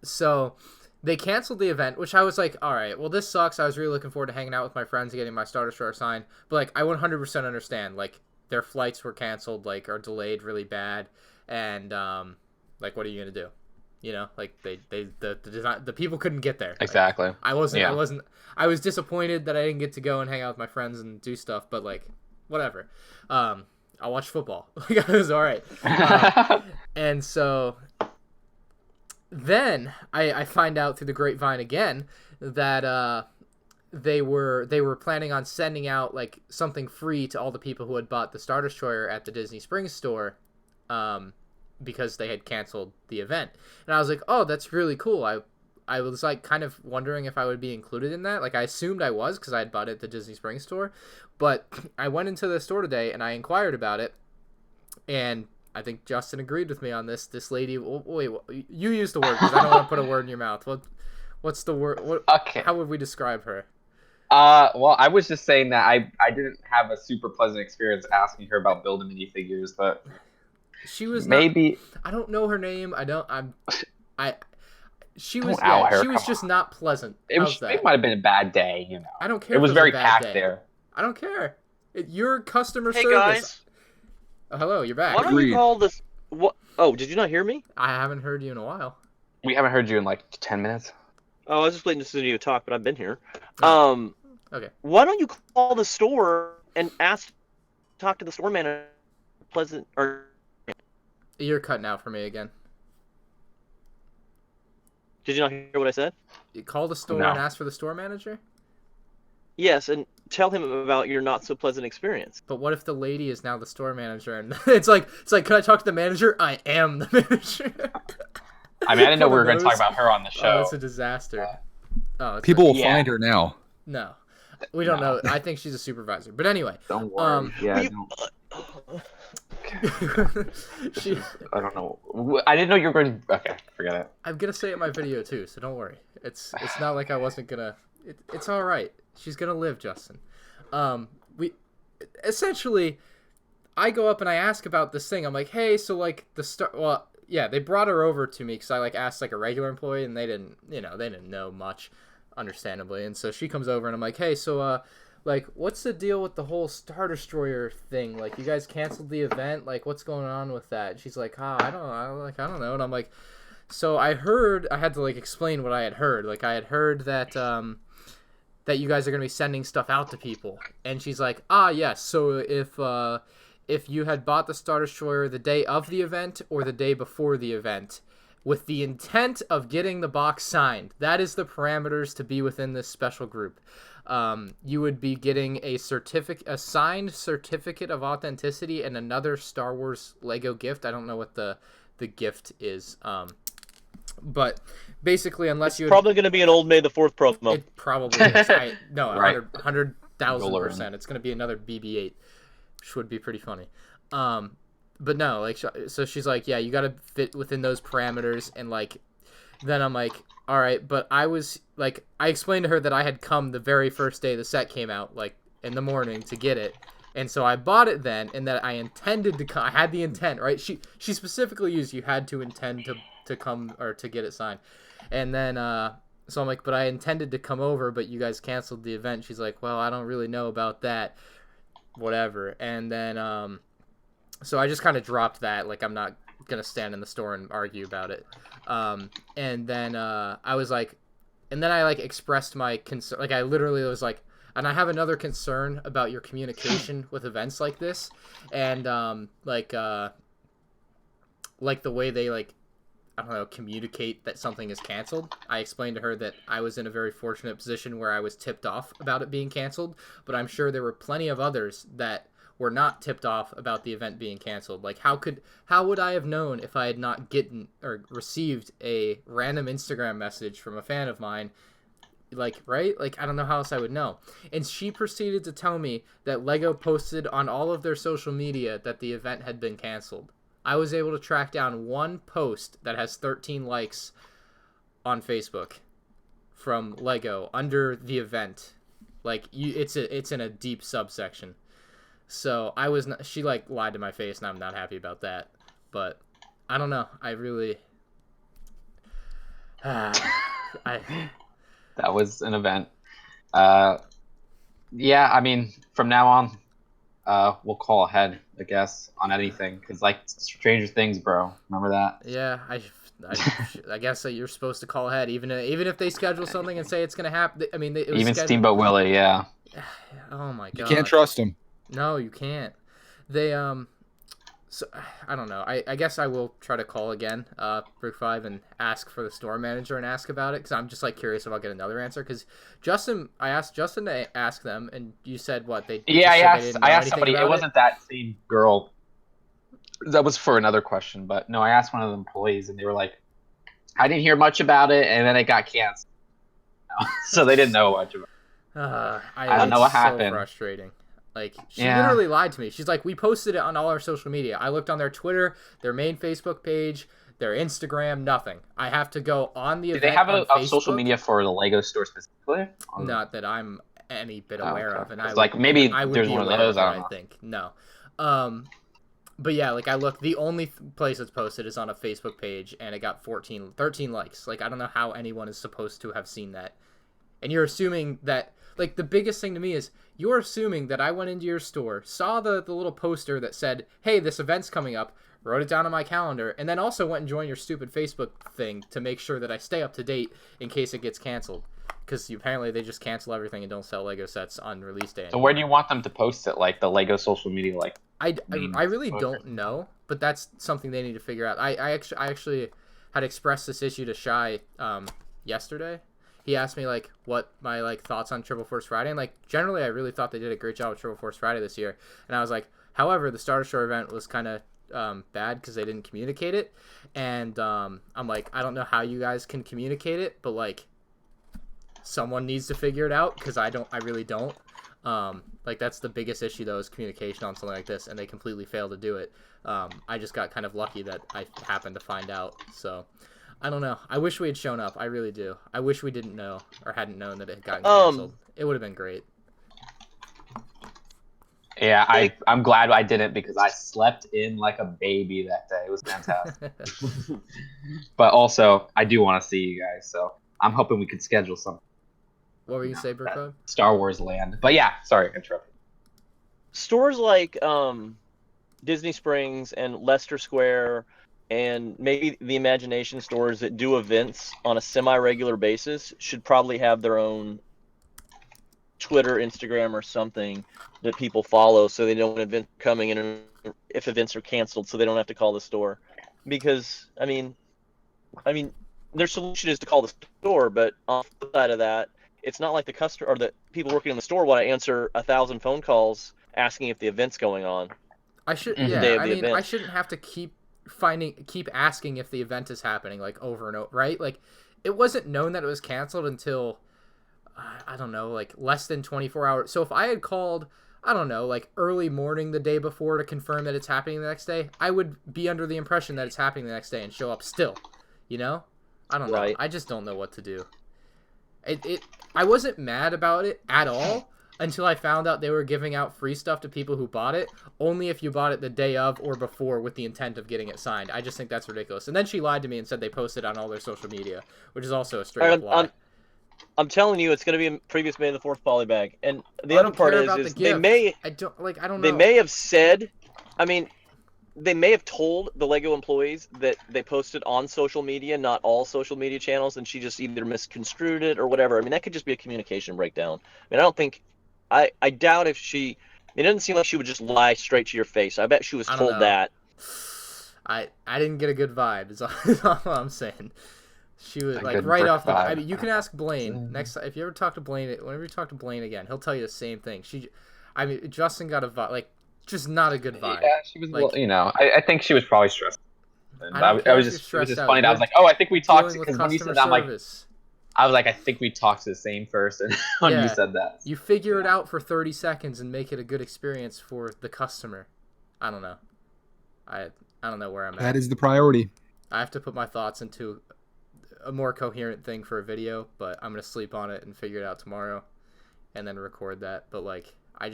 Speaker 1: So they canceled the event, which I was like, all right, well, this sucks. I was really looking forward to hanging out with my friends and getting my Star Destroyer signed. But like, I 100% understand. Like, their flights were canceled, like, or delayed really bad, and like, what are you gonna do? You know, like the people couldn't get there.
Speaker 2: Exactly.
Speaker 1: Like, I was disappointed that I didn't get to go and hang out with my friends and do stuff, but like, whatever. I'll watch football. Like, I was all right. And so then I find out through the grapevine again that they were planning on sending out like something free to all the people who had bought the Star Destroyer at the Disney Springs store. Because they had canceled the event. And I was like, oh, that's really cool. I was like kind of wondering if I would be included in that. Like I assumed I was because I had bought it at the Disney Springs store. But I went into the store today and I inquired about it. And I think Justin agreed with me on this. This lady, wait, you used the word because I don't want to put a word in your mouth. What's the word?
Speaker 2: Okay.
Speaker 1: How would we describe her?
Speaker 2: Well, I was just saying that I didn't have a super pleasant experience asking her about building minifigures, but
Speaker 1: she was
Speaker 2: maybe
Speaker 1: I don't know her name. She was
Speaker 2: her,
Speaker 1: she was just not pleasant.
Speaker 2: it might have been a bad day, you know.
Speaker 1: I don't care.
Speaker 2: It was very
Speaker 1: a bad
Speaker 2: packed
Speaker 1: day.
Speaker 2: there.
Speaker 1: I don't care. Your customer
Speaker 3: Hey
Speaker 1: service.
Speaker 3: guys,
Speaker 1: Oh, hello, you're back.
Speaker 3: why don't
Speaker 4: Agreed.
Speaker 3: you call this? What? Oh, did you not hear me?
Speaker 1: I haven't heard you in a while.
Speaker 2: We haven't heard you in like 10 minutes.
Speaker 3: Oh, I was just waiting to see you talk, but I've been here.
Speaker 1: Okay.
Speaker 3: Why don't you call the store and talk to the store manager? Pleasant or
Speaker 1: You're cutting out for me again.
Speaker 3: did you not hear what I said?
Speaker 1: You call the store
Speaker 2: No.
Speaker 1: and ask for the store manager?
Speaker 3: Yes, and tell him about your not so pleasant experience.
Speaker 1: But what if the lady is now the store manager and it's like can I talk to the manager? I am the manager.
Speaker 2: I mean, I didn't know we
Speaker 1: One
Speaker 2: were
Speaker 1: of
Speaker 2: going to talk
Speaker 1: those.
Speaker 2: about her on the
Speaker 1: Oh,
Speaker 2: show.
Speaker 1: it's a disaster. Oh, it's
Speaker 4: People will
Speaker 2: Yeah.
Speaker 4: find her now.
Speaker 1: no. We don't
Speaker 2: No.
Speaker 1: know. I think she's a supervisor. But anyway,
Speaker 2: Don't worry. Yeah,
Speaker 3: You-
Speaker 1: she
Speaker 2: I don't know. I didn't know you were going to. Okay, forget it.
Speaker 1: I'm gonna say it in my video too, so don't worry. It's not like I wasn't gonna. It's all right. She's gonna live, Justin. We essentially, I go up and I ask about this thing. I'm like, hey, so like the star. Well, yeah, they brought her over to me because I like asked like a regular employee, and they didn't know much, understandably. And so she comes over and I'm like, hey, so like, what's the deal with the whole Star Destroyer thing? Like, you guys canceled the event. Like, what's going on with that? And she's like, I don't know. And I'm like, so I had to like explain what I had heard. Like, I had heard that that you guys are gonna be sending stuff out to people. And she's like, yes. So if you had bought the Star Destroyer the day of the event or the day before the event, with the intent of getting the box signed, that is the parameters to be within this special group. You would be getting a signed certificate of authenticity and another Star Wars Lego gift. I don't know what the gift is, but basically, unless you
Speaker 3: Probably going to be an old May the 4th promo.
Speaker 1: it probably is. No,
Speaker 2: Right.
Speaker 1: 100,000%. It's gonna be another BB-8, which would be pretty funny. But no, like, so she's like, yeah, you gotta fit within those parameters, and like, then I'm like, all right, but I was like, I explained to her that I had come the very first day the set came out, like in the morning to get it, And so I bought it then, and that I intended to come. I had the intent, right? She specifically used you had to intend to come or to get it signed. And then so I'm like, but I intended to come over, but you guys canceled the event. She's like, well, I don't really know about that. Whatever. And then so I just kind of dropped that. Like, I'm not gonna stand in the store and argue about it. And then I was like, and then I like expressed my concern. Like, I literally was like, and I have another concern about your communication with events like this, and like the way they like, I don't know, communicate that something is canceled. I explained to her that I was in a very fortunate position where I was tipped off about it being canceled, but I'm sure there were plenty of others that were not tipped off about the event being canceled. Like, how would I have known if I had not gotten or received a random Instagram message from a fan of mine? Like, right? Like, I don't know how else I would know. And she proceeded to tell me that Lego posted on all of their social media that the event had been canceled. I was able to track down one post that has 13 likes on Facebook from Lego under the event. Like, it's in a deep subsection. So I was not, she like lied to my face, and I'm not happy about that. But I don't know. I really
Speaker 2: That was an event. Yeah, I mean, from now on, we'll call ahead, I guess, on anything. Because, like, Stranger Things, bro. Remember that?
Speaker 1: Yeah, I guess that you're supposed to call ahead, even if they schedule something and say it's going to happen. I mean, it was
Speaker 2: Even
Speaker 1: scheduled.
Speaker 2: Steamboat Willie, yeah.
Speaker 1: Oh, my God.
Speaker 4: You can't trust them.
Speaker 1: No, you can't. They, so, I don't know. I guess I will try to call again, Brick 5, and ask for the store manager and ask about it, because I'm just, like, curious if I'll get another answer, because I asked Justin to ask them, and you said what?
Speaker 2: Yeah, I asked somebody.
Speaker 1: It
Speaker 2: wasn't that same girl. That was for another question, but no, I asked one of the employees, and they were like, I didn't hear much about it, and then it got canceled. So they didn't know much about it. I don't know what happened.
Speaker 1: So frustrating. Like, she literally lied to me. She's like, we posted it on all our social media. I looked on their Twitter, their main Facebook page, their Instagram, nothing. I have to go on the event.
Speaker 2: Do they have
Speaker 1: a
Speaker 2: social media for the Lego store specifically?
Speaker 1: Not that I'm any bit aware of. And
Speaker 2: maybe
Speaker 1: I would
Speaker 2: there's
Speaker 1: be
Speaker 2: one of
Speaker 1: aware
Speaker 2: those.
Speaker 1: of it, I think. No. But yeah, like, I looked, the only place it's posted is on a Facebook page, and it got 13 likes. Like, I don't know how anyone is supposed to have seen that. And you're assuming that, like, the biggest thing to me is, you're assuming that I went into your store, saw the little poster that said, hey, this event's coming up, wrote it down on my calendar, and then also went and joined your stupid Facebook thing to make sure that I stay up to date in case it gets canceled. Because apparently they just cancel everything and don't sell Lego sets on release day anymore.
Speaker 2: So where do you want them to post it? Like the Lego social media, like?
Speaker 1: I really don't know, but that's something they need to figure out. I actually had expressed this issue to Shai yesterday. He asked me, like, what my, like, thoughts on Triple Force Friday. And, like, generally I really thought they did a great job with Triple Force Friday this year. And I was like, however, the Starter Store event was kind of bad because they didn't communicate it. And I'm like, I don't know how you guys can communicate it, but, like, someone needs to figure it out because I really don't. Like, that's the biggest issue, though, is communication on something like this, and they completely failed to do it. I just got kind of lucky that I happened to find out, so I don't know. I wish we had shown up. I really do. I wish we didn't know or hadn't known that it had gotten canceled. It would have been great.
Speaker 2: Yeah, I'm glad I didn't because I slept in like a baby that day. It was fantastic. But also, I do want to see you guys, so I'm hoping we could schedule something.
Speaker 1: What were you going to say, Burko?
Speaker 2: Star Wars land. But yeah, sorry, interrupted.
Speaker 3: Stores like Disney Springs and Leicester Square and maybe the Imagination stores that do events on a semi-regular basis should probably have their own Twitter, Instagram, or something that people follow so they know when events are coming and if events are canceled so they don't have to call the store. Because, I mean, their solution is to call the store, but on the side of that, it's not like the customer or the people working in the store want to answer 1,000 phone calls asking if the event's going on.
Speaker 1: I should, I shouldn't have to keep asking if the event is happening, like, over and over, right? Like, it wasn't known that it was canceled until, I don't know, like, less than 24 hours. So if I had called, I don't know, like, early morning the day before to confirm that it's happening the next day, I would be under the impression that it's happening the next day and show up still, you know? I don't know.
Speaker 3: Right.
Speaker 1: I just don't know what to do. I wasn't mad about it at all. until I found out they were giving out free stuff to people who bought it, only if you bought it the day of or before with the intent of getting it signed. I just think that's ridiculous. And then she lied to me and said they posted on all their social media, which is also a straight up lie.
Speaker 3: I'm telling you, it's going to be a previous May the 4th poly bag. And the
Speaker 1: I
Speaker 3: other
Speaker 1: don't
Speaker 3: part
Speaker 1: care
Speaker 3: is
Speaker 1: about the
Speaker 3: they
Speaker 1: gift.
Speaker 3: may
Speaker 1: I don't know.
Speaker 3: they may have said, I mean, they may have told the Lego employees that they posted on social media, not all social media channels, and she just either misconstrued it or whatever. I mean, that could just be a communication breakdown. I mean, I don't think, I doubt if she, it doesn't seem like she would just lie straight to your face. I bet she was
Speaker 1: I don't
Speaker 3: told
Speaker 1: know.
Speaker 3: that.
Speaker 1: I didn't get a good vibe. Is all I'm saying. She was
Speaker 2: A
Speaker 1: like
Speaker 2: good
Speaker 1: right
Speaker 2: brick
Speaker 1: off the. I
Speaker 2: vibe.
Speaker 1: mean, you can ask Blaine next if you ever talk to Blaine. Whenever you talk to Blaine again, he'll tell you the same thing. I mean, Justin got a vibe, like just not a good vibe.
Speaker 2: Yeah, she was,
Speaker 1: Like,
Speaker 2: I think she was probably stressed. And
Speaker 1: I don't care
Speaker 2: I was
Speaker 1: if you're
Speaker 2: just, it was
Speaker 1: stressed
Speaker 2: just
Speaker 1: out.
Speaker 2: funny. I
Speaker 1: You're
Speaker 2: was like, oh, I think we talked,
Speaker 1: dealing with
Speaker 2: because when you
Speaker 1: customer
Speaker 2: said that, I'm like,
Speaker 1: service.
Speaker 2: I was like, I think we talked to the same person when
Speaker 1: Yeah.
Speaker 2: you said that.
Speaker 1: You figure it out for 30 seconds and make it a good experience for the customer. I don't know. I don't know where I'm at.
Speaker 4: That is the priority.
Speaker 1: I have to put my thoughts into a more coherent thing for a video, but I'm gonna sleep on it and figure it out tomorrow, and then record that. But like, I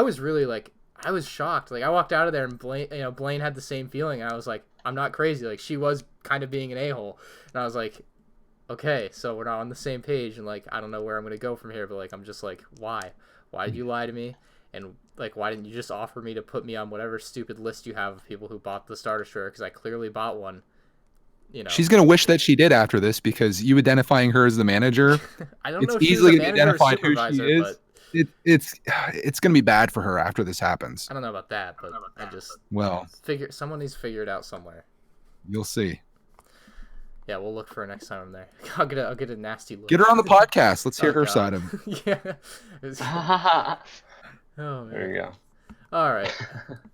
Speaker 1: was really like, I was shocked. Like, I walked out of there and Blaine had the same feeling. I was like, I'm not crazy. Like, she was kind of being an a-hole, and I was like, okay, so we're not on the same page, and like, I don't know where I'm gonna go from here. But like, I'm just like, why did you lie to me? And like, why didn't you just offer me to put me on whatever stupid list you have of people who bought the starter shirt? Because I clearly bought one. You know,
Speaker 4: She's gonna wish that she did after this, because you identifying her as the manager,
Speaker 1: I don't
Speaker 4: it's
Speaker 1: know if
Speaker 4: easily
Speaker 1: she's a
Speaker 4: gonna be
Speaker 1: manager or
Speaker 4: identified who she
Speaker 1: supervisor,
Speaker 4: is.
Speaker 1: but
Speaker 4: It's gonna be bad for her after this happens.
Speaker 1: I don't know about that. But I just
Speaker 4: Well,
Speaker 1: someone needs to figure it out somewhere.
Speaker 4: you'll see.
Speaker 1: Yeah, we'll look for her next time I'm there. I'll get a nasty look.
Speaker 4: Get her on the podcast. Let's hear
Speaker 1: Oh,
Speaker 4: her
Speaker 1: God.
Speaker 4: side of it.
Speaker 1: Yeah. Oh man.
Speaker 2: There you go.
Speaker 1: All right,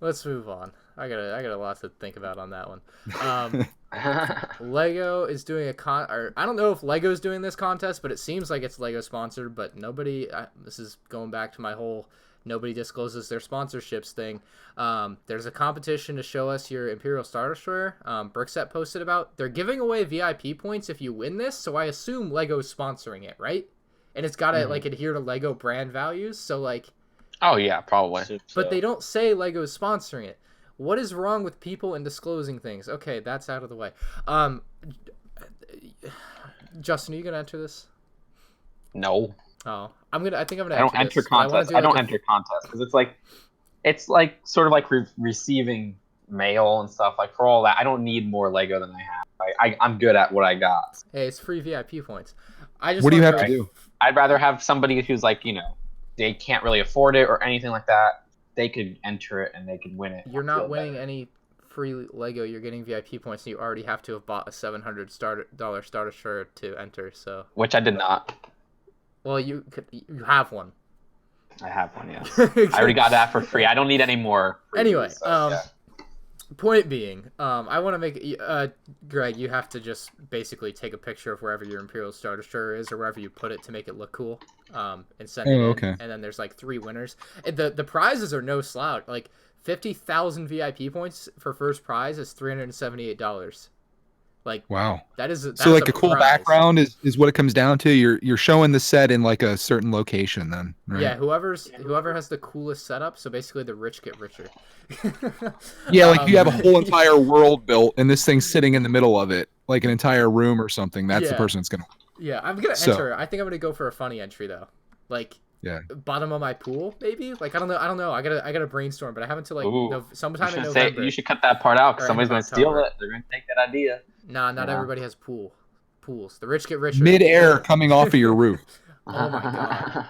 Speaker 1: let's move on. I got a lot to think about on that one. Lego is doing or I don't know if Lego's doing this contest, but it seems like it's Lego sponsored. But nobody. This is going back to my whole nobody discloses their sponsorships thing. There's a competition to show us your Imperial Star Destroyer. Brickset posted about. They're giving away VIP points if you win this, so I assume Lego's sponsoring it, right? And it's got to like adhere to Lego brand values. So like.
Speaker 2: Oh yeah, probably.
Speaker 1: But they don't say Lego's sponsoring it. What is wrong with people and disclosing things? Okay, that's out of the way. Justin, are you gonna enter this?
Speaker 2: No.
Speaker 1: Oh, I think I'm gonna.
Speaker 2: I don't enter contests. I don't enter contests because it's like sort of like receiving mail and stuff. Like for all that, I don't need more Lego than I have. I'm good at what I got.
Speaker 1: Hey, it's free VIP points. I just.
Speaker 4: What do you have to do?
Speaker 2: I'd rather have somebody who's like, they can't really afford it or anything like that. They could enter it and they could win it.
Speaker 1: You're not winning any free Lego. You're getting VIP points, and you already have to have bought a $700 starter shirt to enter. So.
Speaker 2: Which I did not.
Speaker 1: Well, you have one.
Speaker 2: I have one, yes. I already got that for free. I don't need any more.
Speaker 1: Anyway,
Speaker 2: yeah.
Speaker 1: Point being, I want to make Greg, you have to just basically take a picture of wherever your Imperial Star Destroyer is or wherever you put it to make it look cool, and send it in.
Speaker 4: Okay.
Speaker 1: And then there's like 3 winners. The prizes are no slouch. Like 50,000 VIP points for first prize is $378. Like
Speaker 4: wow,
Speaker 1: that's
Speaker 4: so like a cool
Speaker 1: prize.
Speaker 4: background is what it comes down to. You're showing the set in like a certain location then, right?
Speaker 1: Yeah, whoever has the coolest setup. So basically, the rich get richer.
Speaker 4: Yeah, like you have a whole entire world built, and this thing's sitting in the middle of it, like an entire room or something. That's the person that's gonna.
Speaker 1: Yeah, I'm gonna enter. I think I'm gonna go for a funny entry though. Like bottom of my pool, maybe. Like I don't know. I gotta brainstorm, but I have until like sometime in November.
Speaker 2: You should cut that part out because somebody's gonna steal it. They're gonna take that idea.
Speaker 1: Nah, not everybody has pools. The rich get richer.
Speaker 4: Mid-air coming off of your roof.
Speaker 1: Oh my god.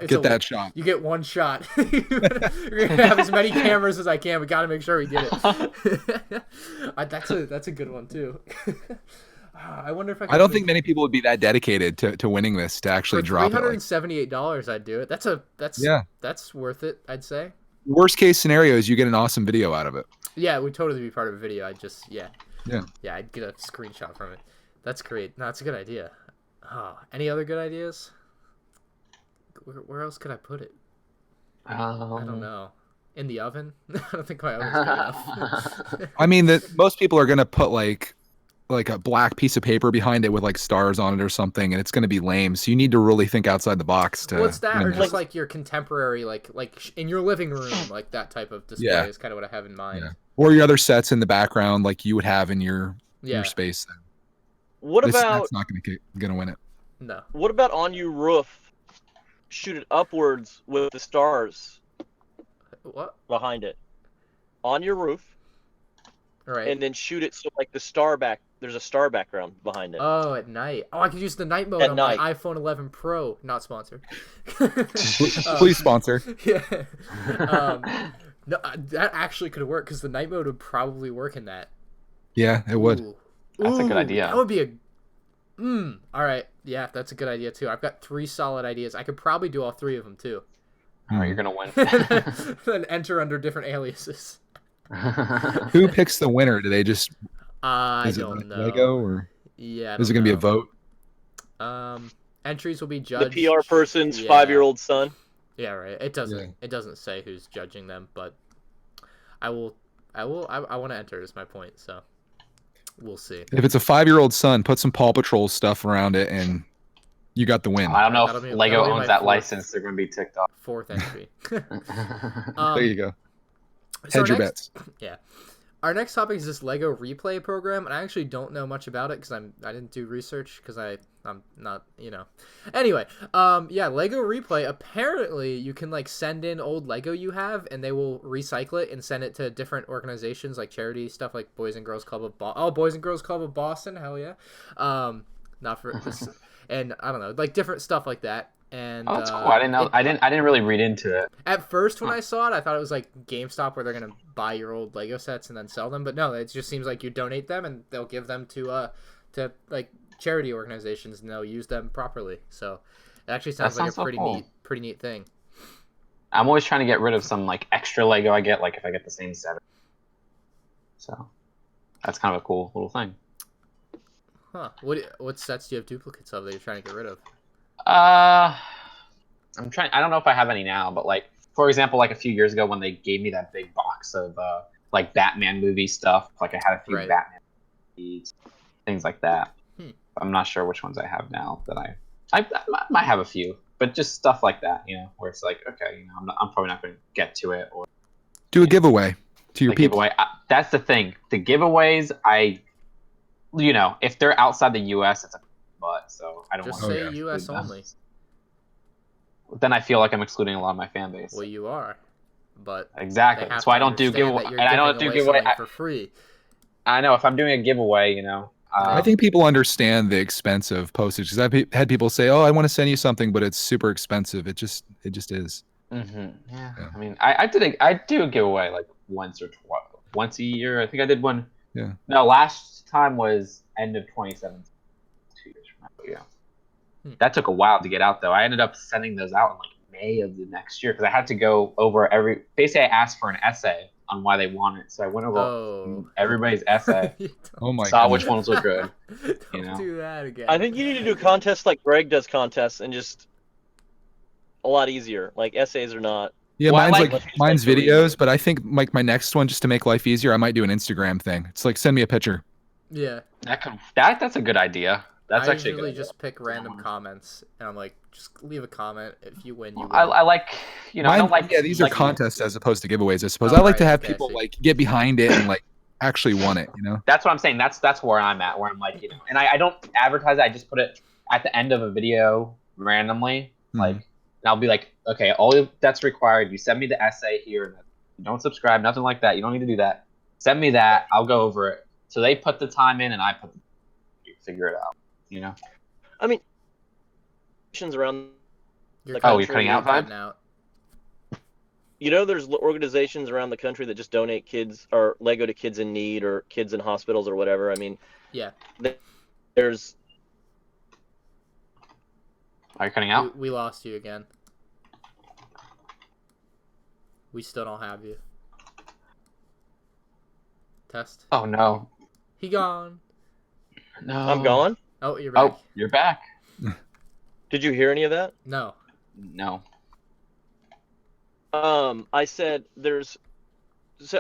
Speaker 4: Get that shot.
Speaker 1: You get one shot. We're gonna have as many cameras as I can. We gotta make sure we get it. That's a good one too. I wonder if I
Speaker 4: don't think many people would be that dedicated to winning this to actually drop it.
Speaker 1: $378, I'd do it. That's worth it, I'd say.
Speaker 4: Worst case scenario is you get an awesome video out of it.
Speaker 1: Yeah, it would totally be part of a video. I'd get a screenshot from it. That's great. No, that's a good idea. Oh, any other good ideas? Where else could I put it? I don't know. In the oven? I don't think my oven's big enough.
Speaker 4: I mean, most people are gonna put like like a black piece of paper behind it with like stars on it or something, and it's going to be lame. So you need to really think outside the box to.
Speaker 1: What's that, or
Speaker 4: win
Speaker 1: just
Speaker 4: this.
Speaker 1: like your contemporary, like in your living room, like that type of display
Speaker 4: Yeah.
Speaker 1: is kind of what I have in mind.
Speaker 4: Yeah. Or your other sets in the background, like you would have in your space.
Speaker 3: What
Speaker 4: That's
Speaker 3: about
Speaker 4: not gonna win it.
Speaker 1: No.
Speaker 3: what about on your roof? Shoot it upwards with the stars
Speaker 1: What?
Speaker 3: behind it. On your roof,
Speaker 1: Right.
Speaker 3: and then shoot it so like there's a star background behind it.
Speaker 1: Oh, at night. Oh, I could use the night mode
Speaker 3: At
Speaker 1: on
Speaker 3: night.
Speaker 1: my iPhone 11 Pro. Not sponsored.
Speaker 4: Please sponsor.
Speaker 1: Yeah. No, that actually could work because the night mode would probably work in that.
Speaker 4: Yeah, it would.
Speaker 1: Ooh.
Speaker 2: That's a good
Speaker 1: Ooh,
Speaker 2: idea.
Speaker 1: That would be a. All right. Yeah, that's a good idea too. I've got 3 solid ideas. I could probably do all 3 of them too.
Speaker 2: All right, you're gonna win.
Speaker 1: Then enter under different aliases.
Speaker 4: Who picks the winner? Do they just?
Speaker 1: I
Speaker 4: Is it
Speaker 1: don't
Speaker 4: like
Speaker 1: know.
Speaker 4: Lego or
Speaker 1: Yeah.
Speaker 4: is it gonna be a vote?
Speaker 1: Entries will be
Speaker 3: The
Speaker 1: judged.
Speaker 3: PR person's
Speaker 1: Yeah.
Speaker 3: 5-year-old son.
Speaker 1: Yeah, right. It doesn't.
Speaker 4: Yeah.
Speaker 1: It doesn't say who's judging them, but I want to enter. Is my point. So we'll see.
Speaker 4: If it's a 5-year-old son, put some Paw Patrol stuff around it, and you got the win.
Speaker 2: I don't know
Speaker 1: That'll
Speaker 2: if
Speaker 1: be-
Speaker 2: Lego
Speaker 1: that'll be
Speaker 2: owns
Speaker 1: my
Speaker 2: that
Speaker 1: 4th
Speaker 2: license. They're gonna be ticked off.
Speaker 1: 4th entry.
Speaker 4: There you go.
Speaker 1: So
Speaker 4: Hedge your
Speaker 1: next-
Speaker 4: bets.
Speaker 1: Yeah. Our next topic is this Lego replay program, and I actually don't know much about it because I didn't do research because I'm not, Anyway, yeah, Lego replay. Apparently, you can like send in old Lego you have, and they will recycle it and send it to different organizations like charity stuff, like Boys and Girls Club of Boys and Girls Club of Boston. Hell yeah. Not for this, and I don't know, like different stuff like that. And
Speaker 2: Oh, that's cool. I didn't know. I didn't really read into it.
Speaker 1: At first, when I saw it, I thought it was like GameStop where they're gonna buy your old Lego sets and then sell them. But no, it just seems like you donate them and they'll give them to like charity organizations and they'll use them properly. So it actually sounds like a
Speaker 2: so
Speaker 1: pretty
Speaker 2: cool.
Speaker 1: neat thing.
Speaker 2: I'm always trying to get rid of some like extra Lego I get, like if I get the same set. So that's kind of a cool little thing.
Speaker 1: Huh? What sets do you have duplicates of that you're trying to get rid of?
Speaker 2: I'm trying. I don't know if I have any now, but like for example, like a few years ago when they gave me that big box of like Batman movie stuff, like I had a few
Speaker 1: Right.
Speaker 2: Batman movies, things like that. I'm not sure which ones I have now. That I might have a few, but just stuff like that, where it's like, okay, I'm probably not going to get to it or
Speaker 4: Do a giveaway to your
Speaker 2: the
Speaker 4: people.
Speaker 2: giveaway. That's the thing. The giveaways, if they're outside the U.S., it's a but. So I don't
Speaker 1: Just
Speaker 2: want
Speaker 1: say
Speaker 2: to
Speaker 1: U.S. only.
Speaker 2: Then I feel like I'm excluding a lot of my fan base.
Speaker 1: Well, you are, but
Speaker 2: Exactly.
Speaker 1: they have
Speaker 2: That's why
Speaker 1: to
Speaker 2: I don't do
Speaker 1: understand
Speaker 2: giveaway.
Speaker 1: that you're
Speaker 2: And I don't
Speaker 1: giving
Speaker 2: do
Speaker 1: away
Speaker 2: giveaway.
Speaker 1: something for free.
Speaker 2: I know if I'm doing a giveaway,
Speaker 4: I think people understand the expense of postage because I've had people say, "Oh, I want to send you something, but it's super expensive." It just is.
Speaker 2: Yeah.
Speaker 4: Yeah.
Speaker 2: I mean, I do a giveaway like once a year. I think I did one.
Speaker 4: Yeah.
Speaker 2: No, last time was end of 2017. 2 years from now. Yeah. That took a while to get out though. I ended up sending those out in like May of the next year because I had to go over basically I asked for an essay on why they want it. So I went over everybody's essay,
Speaker 4: Oh my
Speaker 2: saw
Speaker 4: god.
Speaker 2: which ones look good.
Speaker 1: Don't do that again.
Speaker 3: I think you need to do contests like Greg does contests and just a lot easier. Like essays are not.
Speaker 4: Yeah,
Speaker 2: Well, I
Speaker 4: mine's
Speaker 2: like-
Speaker 4: mine's
Speaker 3: like the
Speaker 4: videos, but I think like my next one, just to make life easier, I might do an Instagram thing. It's like send me a picture.
Speaker 1: Yeah.
Speaker 2: That's a good idea. That's
Speaker 1: I
Speaker 2: actually a good
Speaker 1: usually
Speaker 2: idea.
Speaker 1: just pick random comments, and I'm like, just leave a comment. If you win, you win.
Speaker 2: I like, I
Speaker 4: Mine,
Speaker 2: don't like.
Speaker 4: yeah, these are
Speaker 2: like,
Speaker 4: contests as opposed to giveaways. I suppose
Speaker 1: Oh,
Speaker 4: I like
Speaker 1: right,
Speaker 4: to have
Speaker 1: okay, I
Speaker 4: people
Speaker 1: see.
Speaker 4: like get behind it and like actually want it.
Speaker 2: That's what I'm saying. That's where I'm at. Where I'm like, and I don't advertise it. I just put it at the end of a video randomly, like, and I'll be like, okay, all that's required. You send me the essay here. You don't subscribe, nothing like that. You don't need to do that. Send me that. I'll go over it. So they put the time in, and I figure it out.
Speaker 3: I mean, around
Speaker 1: You're
Speaker 3: Oh,
Speaker 2: you're cutting out,
Speaker 1: cutting
Speaker 2: Vibe?
Speaker 1: out.
Speaker 3: there's organizations around the country that just donate kids or Lego to kids in need or kids in hospitals or whatever. I mean,
Speaker 1: Yeah.
Speaker 3: There's
Speaker 2: Are you cutting out?
Speaker 1: We lost you again. We still don't have you. Test.
Speaker 2: Oh no,
Speaker 1: He gone.
Speaker 2: no.
Speaker 3: I'm gone.
Speaker 1: Oh, you're back.
Speaker 2: Oh, you're back.
Speaker 3: Did you hear any of that?
Speaker 1: No.
Speaker 2: No.
Speaker 3: I said there's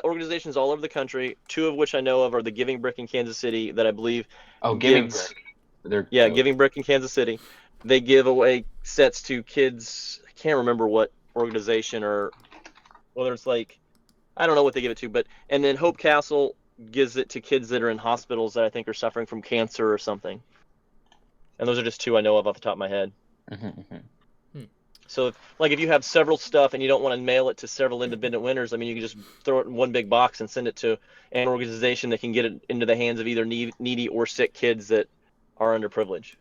Speaker 3: organizations all over the country, 2 of which I know of are the Giving Brick in Kansas City that I believe
Speaker 2: Giving
Speaker 3: gives-
Speaker 2: Brick. They're
Speaker 3: Yeah,
Speaker 2: dope.
Speaker 3: Giving Brick in Kansas City. They give away sets to kids. I can't remember what organization or whether it's like, I don't know what they give it to, but and then Hope Castle gives it to kids that are in hospitals that I think are suffering from cancer or something. And those are just 2 I know of off the top of my head. So if you have several stuff and you don't want to mail it to several independent winners, I mean, you can just throw it in one big box and send it to an organization that can get it into the hands of either needy or sick kids that are underprivileged.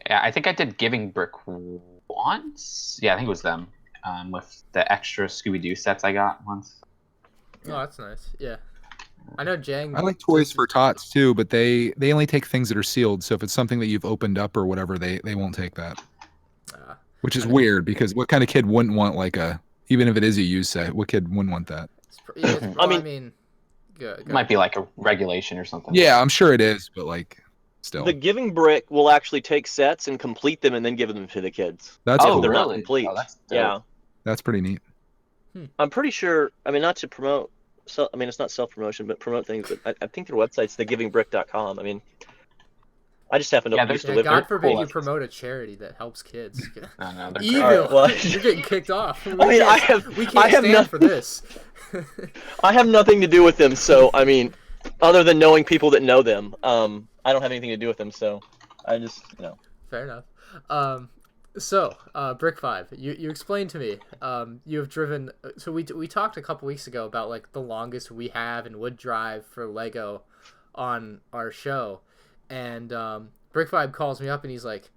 Speaker 2: Yeah, I think I did Giving Brick once. Yeah, I think it was them. With the extra Scooby-Doo sets I got once.
Speaker 1: Oh, that's nice. Yeah. I know Jang.
Speaker 4: I like Toys for Tots too, but they only take things that are sealed. So if it's something that you've opened up or whatever, they won't take that. Which is weird because what kind of kid wouldn't want even if it is a used set, what kid wouldn't want that?
Speaker 1: I mean,
Speaker 2: it might be like a regulation or something.
Speaker 4: Yeah, I'm sure it is, but still.
Speaker 3: The Giving Brick will actually take sets and complete them and then give them to the kids.
Speaker 4: That's
Speaker 3: if
Speaker 4: cool.
Speaker 3: they're
Speaker 2: really?
Speaker 3: not complete.
Speaker 2: Oh, that's dope.
Speaker 3: Yeah.
Speaker 4: That's pretty neat.
Speaker 3: I'm pretty sure, I mean, not to promote, it's not self-promotion, but promote things, but I think their website's thegivingbrick.com. I mean, I just happen to used to live
Speaker 1: God
Speaker 3: here.
Speaker 1: forbid you promote a charity that helps kids.
Speaker 2: No, they're
Speaker 1: Evil.
Speaker 3: Right, well,
Speaker 1: You're getting kicked off.
Speaker 3: We can't
Speaker 1: stand for this.
Speaker 3: I have nothing to do with them, so, I mean, other than knowing people that know them, I don't have anything to do with them, so I just,
Speaker 1: Fair enough. So, Brick 5, you explained to me, you have driven, so we talked a couple weeks ago about, the longest we have and would drive for Lego on our show, and Brick 5 calls me up and he's like,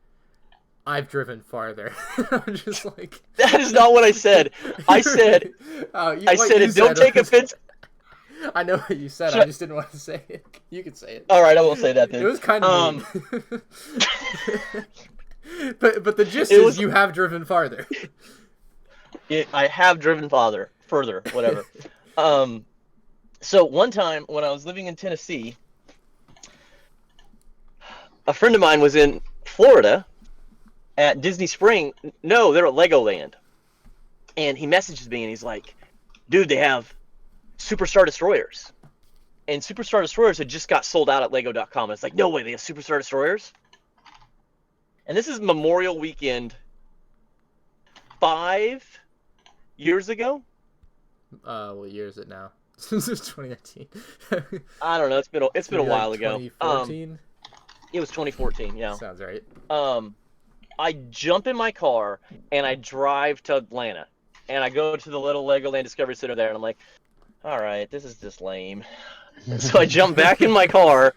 Speaker 1: I've driven farther. I'm just like...
Speaker 3: That is not what I said. I said, don't take offense.
Speaker 1: I know what you said, I just didn't want to say it. You could say it.
Speaker 3: All right, I won't say that then.
Speaker 1: It was kind of mean. But the gist is you have driven farther.
Speaker 3: I have driven further, whatever. So one time when I was living in Tennessee, a friend of mine was in Florida at Disney Spring. No, they're at Legoland. And he messages me and he's like, dude, they have Superstar Destroyers. And Superstar Destroyers had just got sold out at Lego.com. It's like, no way, they have Superstar Destroyers? And this is Memorial Weekend 5 years ago.
Speaker 1: What year is it now? Since it's 2019.
Speaker 3: I don't know. It's been a while ago.
Speaker 1: 2014.
Speaker 3: It was 2014. Yeah.
Speaker 1: Sounds right.
Speaker 3: I jump in my car and I drive to Atlanta, and I go to the little Legoland Discovery Center there, and I'm like, all right, this is just lame. So I jump back in my car,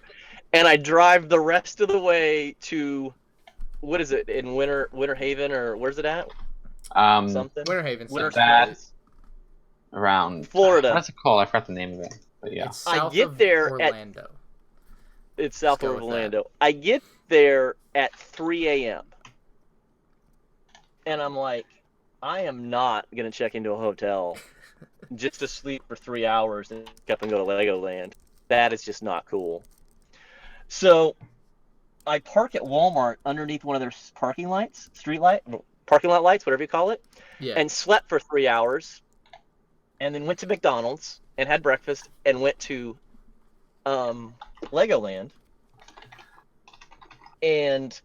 Speaker 3: and I drive the rest of the way to. What is it in Winter Haven, or where's it at? Something.
Speaker 1: Winter Haven.
Speaker 2: That's around
Speaker 3: Florida.
Speaker 2: What's it called? I forgot the name of it. But yeah,
Speaker 1: I
Speaker 3: get there
Speaker 1: Orlando.
Speaker 3: It's south of Orlando. I get there at 3 a.m. And I'm like, I am not gonna check into a hotel just to sleep for 3 hours and pick up and go to Legoland. That is just not cool. So I park at Walmart underneath one of their parking lot lights, whatever you call it, and slept for 3 hours, and then went to McDonald's and had breakfast and went to Legoland. And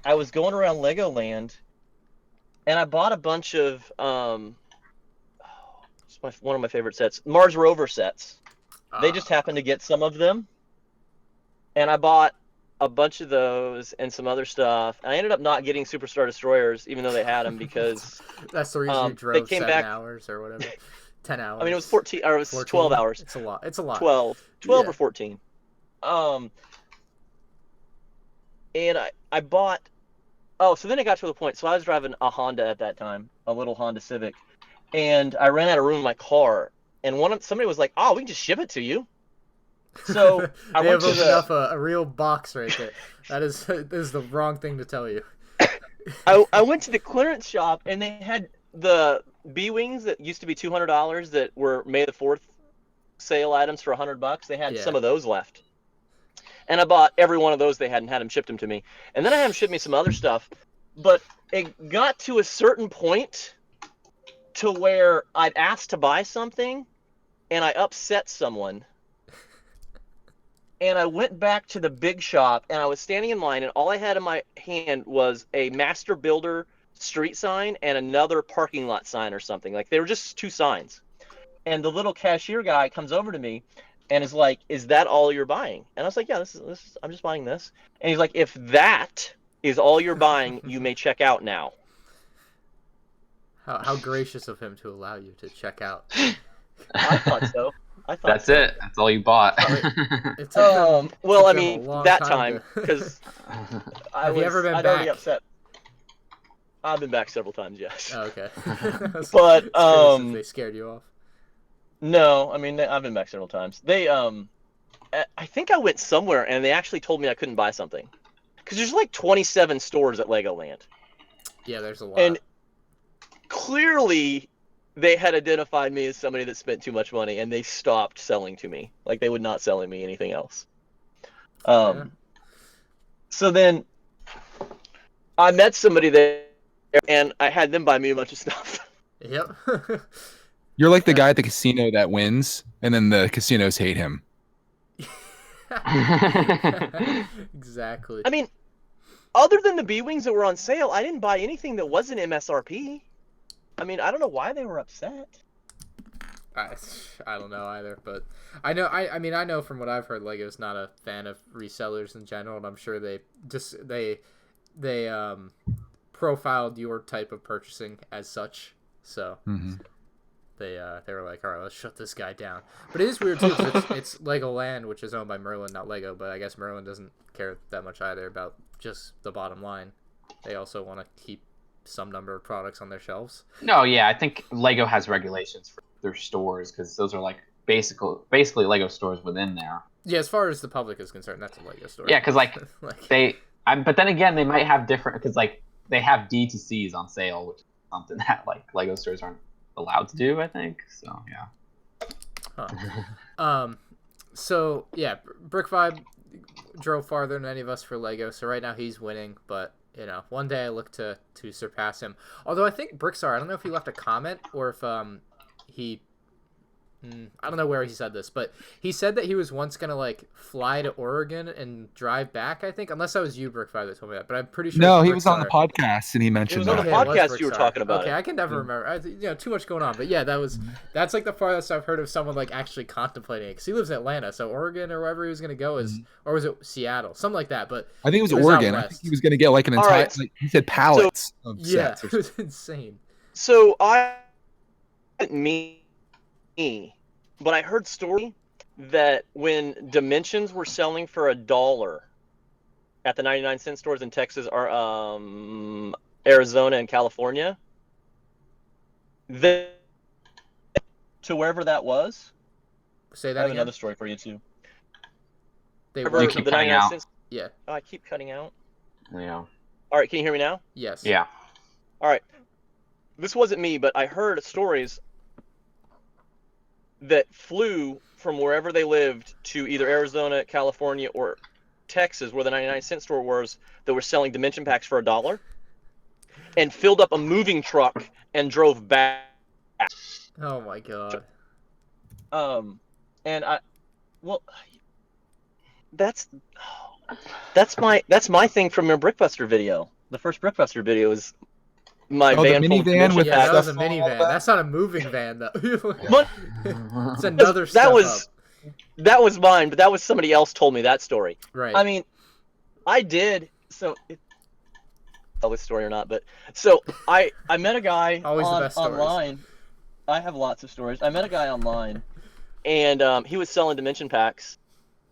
Speaker 3: I was going around Legoland, and I bought a bunch of one of my favorite sets, Mars Rover sets. They just happened to get some of them, and I bought a bunch of those and some other stuff. And I ended up not getting Superstar Destroyers, even though they had them, because
Speaker 1: that's the reason you drove 7 hours or whatever. 10 hours.
Speaker 3: I mean, it was 14, or it was 14? 12 hours.
Speaker 1: It's a lot. It's a lot.
Speaker 3: 12 or 14. And I bought. Oh, so then it got to the point. So I was driving a Honda at that time, a little Honda Civic, and I ran out of room in my car. And somebody was like, "Oh, we can just ship it to you." So I went to
Speaker 1: opened up a real box right there. That is the wrong thing to tell you.
Speaker 3: I went to the clearance shop, and they had the B-wings that used to be $200 that were May the 4th sale items for $100. They had some of those left. And I bought every one of those they had and had them shipped them to me. And then I had them ship me some other stuff. But it got to a certain point to where I'd asked to buy something, and I upset someone. And I went back to the big shop, and I was standing in line, and all I had in my hand was a Master Builder street sign and another parking lot sign or something. Like, they were just 2 signs. And the little cashier guy comes over to me and is like, "Is that all you're buying?" And I was like, "Yeah, this is I'm just buying this." And he's like, "If that is all you're buying, you may check out now."
Speaker 1: How gracious of him to allow you to check out.
Speaker 3: I thought so.
Speaker 2: That's it. That's all you bought.
Speaker 1: It took them,
Speaker 3: well,
Speaker 1: took
Speaker 3: I
Speaker 1: them a
Speaker 3: mean,
Speaker 1: long
Speaker 3: that
Speaker 1: time
Speaker 3: time,
Speaker 1: to-
Speaker 3: because
Speaker 1: Have you ever been
Speaker 3: I'd already
Speaker 1: back?
Speaker 3: upset. I've been back several times, yes.
Speaker 1: Oh, okay.
Speaker 3: But,
Speaker 1: It's curious if they scared you off.
Speaker 3: No, I mean, I've been back several times. I think I went somewhere and they actually told me I couldn't buy something. Because there's like 27 stores at Legoland.
Speaker 1: Yeah, there's a lot.
Speaker 3: And clearly they had identified me as somebody that spent too much money, and they stopped selling to me. Like, they would not sell me anything else.
Speaker 1: Yeah.
Speaker 3: So then I met somebody there, and I had them buy me a bunch of stuff.
Speaker 1: Yep.
Speaker 4: You're like the guy at the casino that wins, and then the casinos hate him.
Speaker 1: Exactly.
Speaker 3: I mean, other than the B-Wings that were on sale, I didn't buy anything that wasn't MSRP. I mean, I don't know why they were upset.
Speaker 1: I don't know either, but I know I mean I know from what I've heard, Lego's not a fan of resellers in general, and I'm sure they profiled your type of purchasing as such, so they were like, all right, let's shut this guy down. But it is weird too, 'cause it's Legoland, which is owned by Merlin, not Lego, but I guess Merlin doesn't care that much either about just the bottom line. They also want to keep some number of products on their shelves.
Speaker 2: No, yeah, I think Lego has regulations for their stores because those are like basically Lego stores within there.
Speaker 1: Yeah, as far as the public is concerned, that's a Lego store.
Speaker 2: Yeah, because like,
Speaker 1: like
Speaker 2: but then again, they might have different because like they have D2Cs on sale, which is something that like Lego stores aren't allowed to do, I think. So yeah.
Speaker 1: Huh. So yeah, Brick Vibe drove farther than any of us for Lego, so right now he's winning, but you know, one day I look to surpass him. Although I think Brickstar, I don't know if he left a comment or if he I don't know where he said this, but he said that he was once gonna like fly to Oregon and drive back, I think, unless that was you, Brick5, that told me that, but I'm pretty sure
Speaker 4: No, he was on the podcast and he
Speaker 3: It
Speaker 4: mentioned
Speaker 3: was on the
Speaker 4: that.
Speaker 1: Okay, it was
Speaker 3: podcast you were
Speaker 1: Brickstar.
Speaker 3: talking about.
Speaker 1: Okay,
Speaker 3: it.
Speaker 1: I can never remember. You know, too much going on, but yeah, that's like the farthest I've heard of someone like actually contemplating it, because he lives in Atlanta, so Oregon or wherever he was gonna go is, or was it Seattle, something like that. But
Speaker 4: I think it was
Speaker 1: out
Speaker 4: Oregon. I
Speaker 1: west.
Speaker 4: think he was going to get like an
Speaker 3: All
Speaker 4: entire,
Speaker 3: right.
Speaker 4: like he said, pallets of
Speaker 1: Yeah,
Speaker 4: sets.
Speaker 1: it was insane.
Speaker 3: So me, but I heard story that when Dimensions were selling for $1 at the 99-cent stores in Texas or Arizona and California, to wherever that was.
Speaker 1: Say
Speaker 3: I
Speaker 1: that
Speaker 3: have
Speaker 1: again.
Speaker 3: another story for you too.
Speaker 1: They
Speaker 3: Wherever
Speaker 2: You
Speaker 1: were,
Speaker 2: keep
Speaker 3: the
Speaker 2: cutting
Speaker 3: 99
Speaker 2: out.
Speaker 3: cents.
Speaker 1: yeah,
Speaker 3: Oh, I keep cutting out.
Speaker 2: Yeah.
Speaker 3: All right, can you hear me now?
Speaker 1: yes,
Speaker 2: Yeah.
Speaker 3: All right. This wasn't me, but I heard stories that flew from wherever they lived to either Arizona, California, or Texas, where the 99-cent store was, that were selling dimension packs for $1, and filled up a moving truck and drove back.
Speaker 1: Oh my god.
Speaker 3: And that's my thing from your Brickbuster video. The first Brickbuster video is my
Speaker 4: Oh, the
Speaker 3: van full of
Speaker 4: minivan
Speaker 3: dimension
Speaker 4: with
Speaker 1: Yeah,
Speaker 3: packs.
Speaker 1: that was a
Speaker 4: stuff falling
Speaker 1: minivan.
Speaker 4: off
Speaker 1: That's not a moving van though.
Speaker 3: But
Speaker 1: It's another step
Speaker 3: that was
Speaker 1: up.
Speaker 3: that was mine, but that was somebody else told me that story.
Speaker 1: Right.
Speaker 3: I mean, I did tell this story or not, but so I met a guy
Speaker 1: Always the best stories.
Speaker 3: online. I have lots of stories. I met a guy online, and he was selling dimension packs,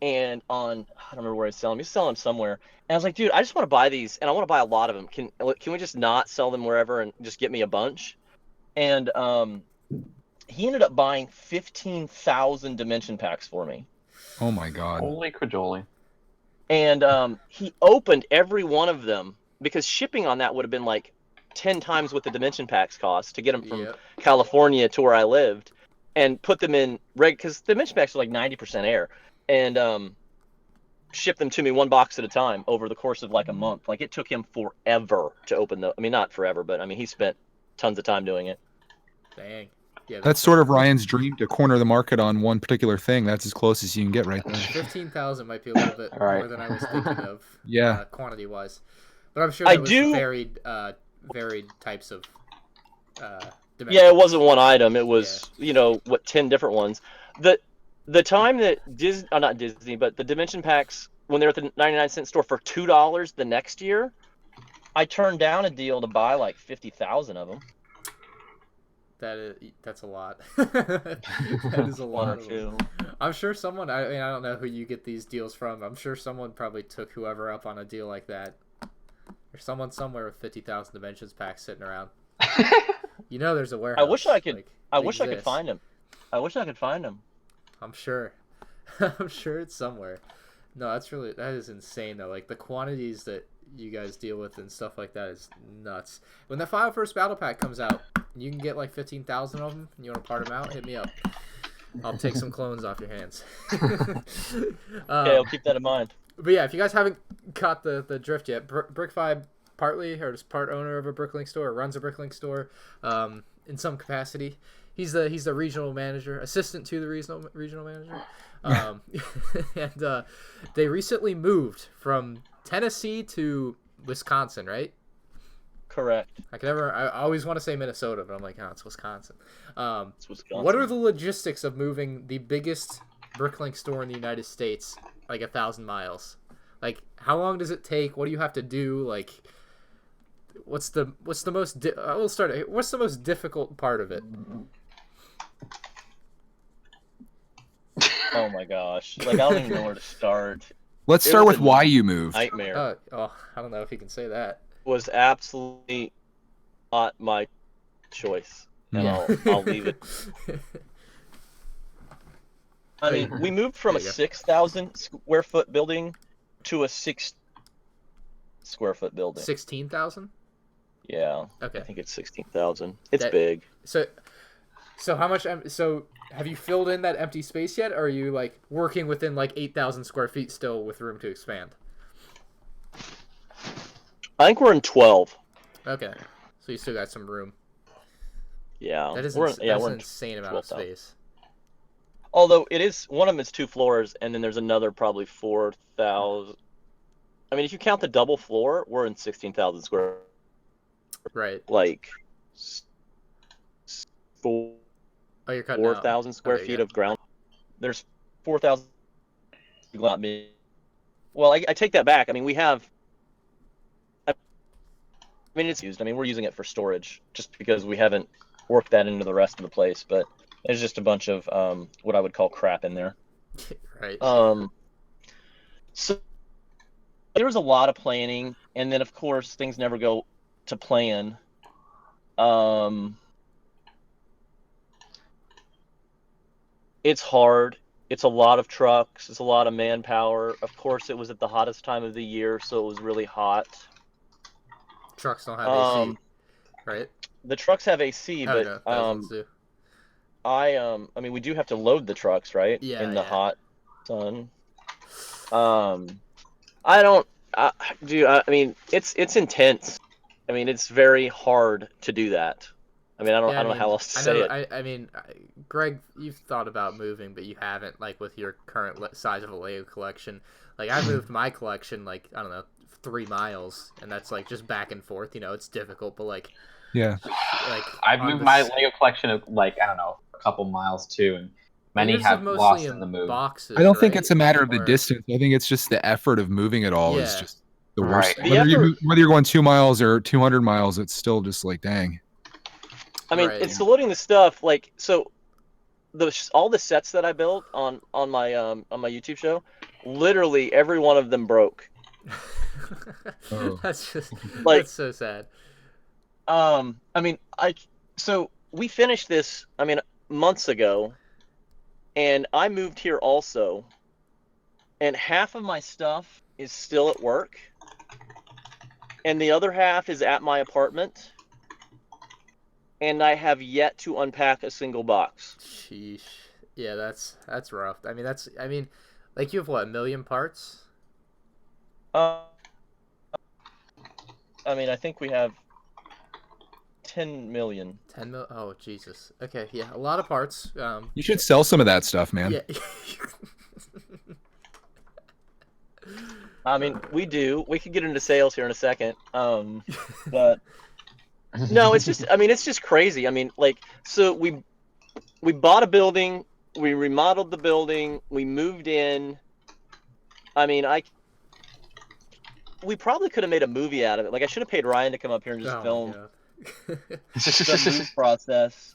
Speaker 3: and I don't remember where he's selling them. He's selling them somewhere, and I was like, dude, I just want to buy these, and I want to buy a lot of them. Can we just not sell them wherever and just get me a bunch? And he ended up buying 15,000 dimension packs for me.
Speaker 4: Oh my god.
Speaker 2: Holy cajoli.
Speaker 3: And he opened every one of them because shipping on that would have been like 10 times what the dimension packs cost to get them from
Speaker 1: Yep.
Speaker 3: California to where I lived, and put them in because the dimension packs are like 90% air, and shipped them to me one box at a time over the course of like a month. Like, it took him forever to open I mean, not forever, but I mean, he spent tons of time doing it.
Speaker 1: Dang. Yeah,
Speaker 4: That's sort of Ryan's dream, to corner the market on one particular thing. That's as close as you can get right there.
Speaker 1: 15,000 might be a little bit
Speaker 2: All right.
Speaker 1: more than I was thinking of.
Speaker 4: Yeah.
Speaker 1: Quantity wise, but I'm sure
Speaker 3: I
Speaker 1: that was
Speaker 3: do-
Speaker 1: varied types of.
Speaker 3: Yeah, it wasn't one item. It was 10 different ones. The time that not Disney, but the Dimension Packs, when they were at the 99-cent store for $2 the next year, I turned down a deal to buy like 50,000 of them.
Speaker 1: That's a lot. That is a
Speaker 3: One
Speaker 1: lot
Speaker 3: or
Speaker 1: of
Speaker 3: two.
Speaker 1: them. I'm sure someone. I mean, I don't know who you get these deals from. I'm sure someone probably took whoever up on a deal like that. There's someone somewhere with 50,000 Dimensions packs sitting around. You know, there's a warehouse.
Speaker 3: I wish I could.
Speaker 1: Like,
Speaker 3: I
Speaker 1: it
Speaker 3: wish I could
Speaker 1: exists.
Speaker 3: find them. I wish I could find them.
Speaker 1: I'm sure. I'm sure it's somewhere. No, that is insane though. Like the quantities that you guys deal with and stuff like that is nuts. When the Final First Battle Pack comes out, you can get like 15,000 of them. And you want to part them out? Hit me up. I'll take some clones off your hands.
Speaker 3: Okay, I'll keep that in mind.
Speaker 1: But yeah, if you guys haven't caught the drift yet, BrickFi partly or just part owner of a Bricklink store, runs a Bricklink store in some capacity. He's the regional manager, assistant to the regional manager. And they recently moved from Tennessee to Wisconsin, right?
Speaker 3: Correct.
Speaker 1: I always want to say Minnesota, but I'm like, it's Wisconsin.
Speaker 3: It's Wisconsin.
Speaker 1: What are the logistics of moving the biggest Bricklink store in the United States like 1,000 miles? Like, how long does it take? What do you have to do? Like, what's the most? We'll start. What's the most difficult part of it?
Speaker 3: Oh my gosh! Like, I don't even know where to start.
Speaker 4: Let's
Speaker 3: It
Speaker 4: start
Speaker 3: was
Speaker 4: with
Speaker 3: a
Speaker 4: why you moved.
Speaker 3: Nightmare.
Speaker 1: I don't know if you can say that.
Speaker 3: Was absolutely not my choice, and I'll leave it. I mean, we moved from a
Speaker 1: There you go.
Speaker 3: 6,000 square foot building to a 6 square foot building.
Speaker 1: 16,000.
Speaker 3: Yeah.
Speaker 1: Okay.
Speaker 3: I think it's 16,000. It's
Speaker 1: That-
Speaker 3: big.
Speaker 1: So how much? So have you filled in that empty space yet, or are you like working within like 8,000 square feet still with room to expand?
Speaker 3: I think we're in 12.
Speaker 1: Okay, so you still got some room.
Speaker 3: Yeah.
Speaker 1: That is
Speaker 3: we're
Speaker 1: that's
Speaker 3: we're
Speaker 1: an
Speaker 3: in
Speaker 1: insane amount of
Speaker 3: 12,000.
Speaker 1: space.
Speaker 3: Although it is, one of them is 2 floors, and then there's another probably 4,000. I mean, if you count the double floor, we're in 16,000 square.
Speaker 1: Right.
Speaker 3: Like
Speaker 1: Oh, you're cutting out.
Speaker 3: 4,000 square
Speaker 1: Okay,
Speaker 3: feet
Speaker 1: yeah.
Speaker 3: of ground. There's 4,000. Well, I take that back. I mean, we have. I mean, it's used. I mean, we're using it for storage just because we haven't worked that into the rest of the place. But there's just a bunch of what I would call crap in there.
Speaker 1: Right.
Speaker 3: So there was a lot of planning, and then of course things never go to plan. It's hard. It's a lot of trucks. It's a lot of manpower. Of course, it was at the hottest time of the year, so it was really hot.
Speaker 1: Trucks don't have AC,
Speaker 3: Um,
Speaker 1: right?
Speaker 3: The trucks have AC,
Speaker 1: Oh
Speaker 3: but
Speaker 1: no, those ones do.
Speaker 3: I mean, we do have to load the trucks, right?
Speaker 1: Yeah,
Speaker 3: In the
Speaker 1: yeah.
Speaker 3: hot sun. I don't. I mean, it's intense. I mean, it's very hard to do that. I mean, I don't know how else to say it.
Speaker 1: I mean, Greg, you've thought about moving, but you haven't, like, with your current size of a Lego collection. Like, I moved my collection, like, I don't know, 3 miles, and that's, like, just back and forth. You know, it's difficult, but, like,
Speaker 4: Yeah.
Speaker 2: I've moved my Lego collection of, like, I don't know, a couple miles too, and many have lost in the move.
Speaker 1: Boxes,
Speaker 4: I don't think
Speaker 1: right?
Speaker 4: it's a matter of the
Speaker 1: Or-
Speaker 4: distance. I think it's just the effort of moving it all is
Speaker 1: Yeah.
Speaker 4: just the worst.
Speaker 2: Right.
Speaker 3: The
Speaker 4: Whether you're going 2 miles or 200 miles, it's still just like, dang.
Speaker 3: I mean,
Speaker 1: Right.
Speaker 3: it's loading the stuff. Like, so all the sets that I built on my YouTube show, literally every one of them broke.
Speaker 4: Oh.
Speaker 1: That's just
Speaker 3: Like-
Speaker 1: that's so sad.
Speaker 3: I mean, so we finished this, I mean, months ago, and I moved here also, and half of my stuff is still at work, and the other half is at my apartment, and I have yet to unpack a single box.
Speaker 1: Sheesh. Yeah, that's rough. I mean, like, you have what, 1 million parts?
Speaker 3: I mean, I think we have 10 million.
Speaker 1: 10 mil. Oh Jesus. Okay, yeah, a lot of parts.
Speaker 4: You should sell some of that stuff, man.
Speaker 1: Yeah.
Speaker 3: I mean, we do. We could get into sales here in a second. But no, it's just. I mean, it's just crazy. I mean, like, so we bought a building, we remodeled the building, we moved in. I mean, we probably could have made a movie out of it. Like, I should have paid Ryan to come up here and just
Speaker 1: Oh
Speaker 3: film
Speaker 1: my God.
Speaker 3: the move process,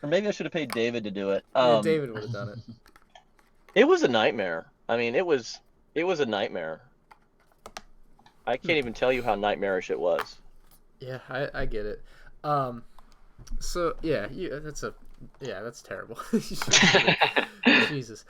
Speaker 3: or maybe I should have paid David to do it.
Speaker 1: Yeah, David would have done it.
Speaker 3: It was a nightmare. I mean, it was a nightmare. I can't even tell you how nightmarish it was.
Speaker 1: Yeah, I get it. So yeah, that's terrible. Jesus.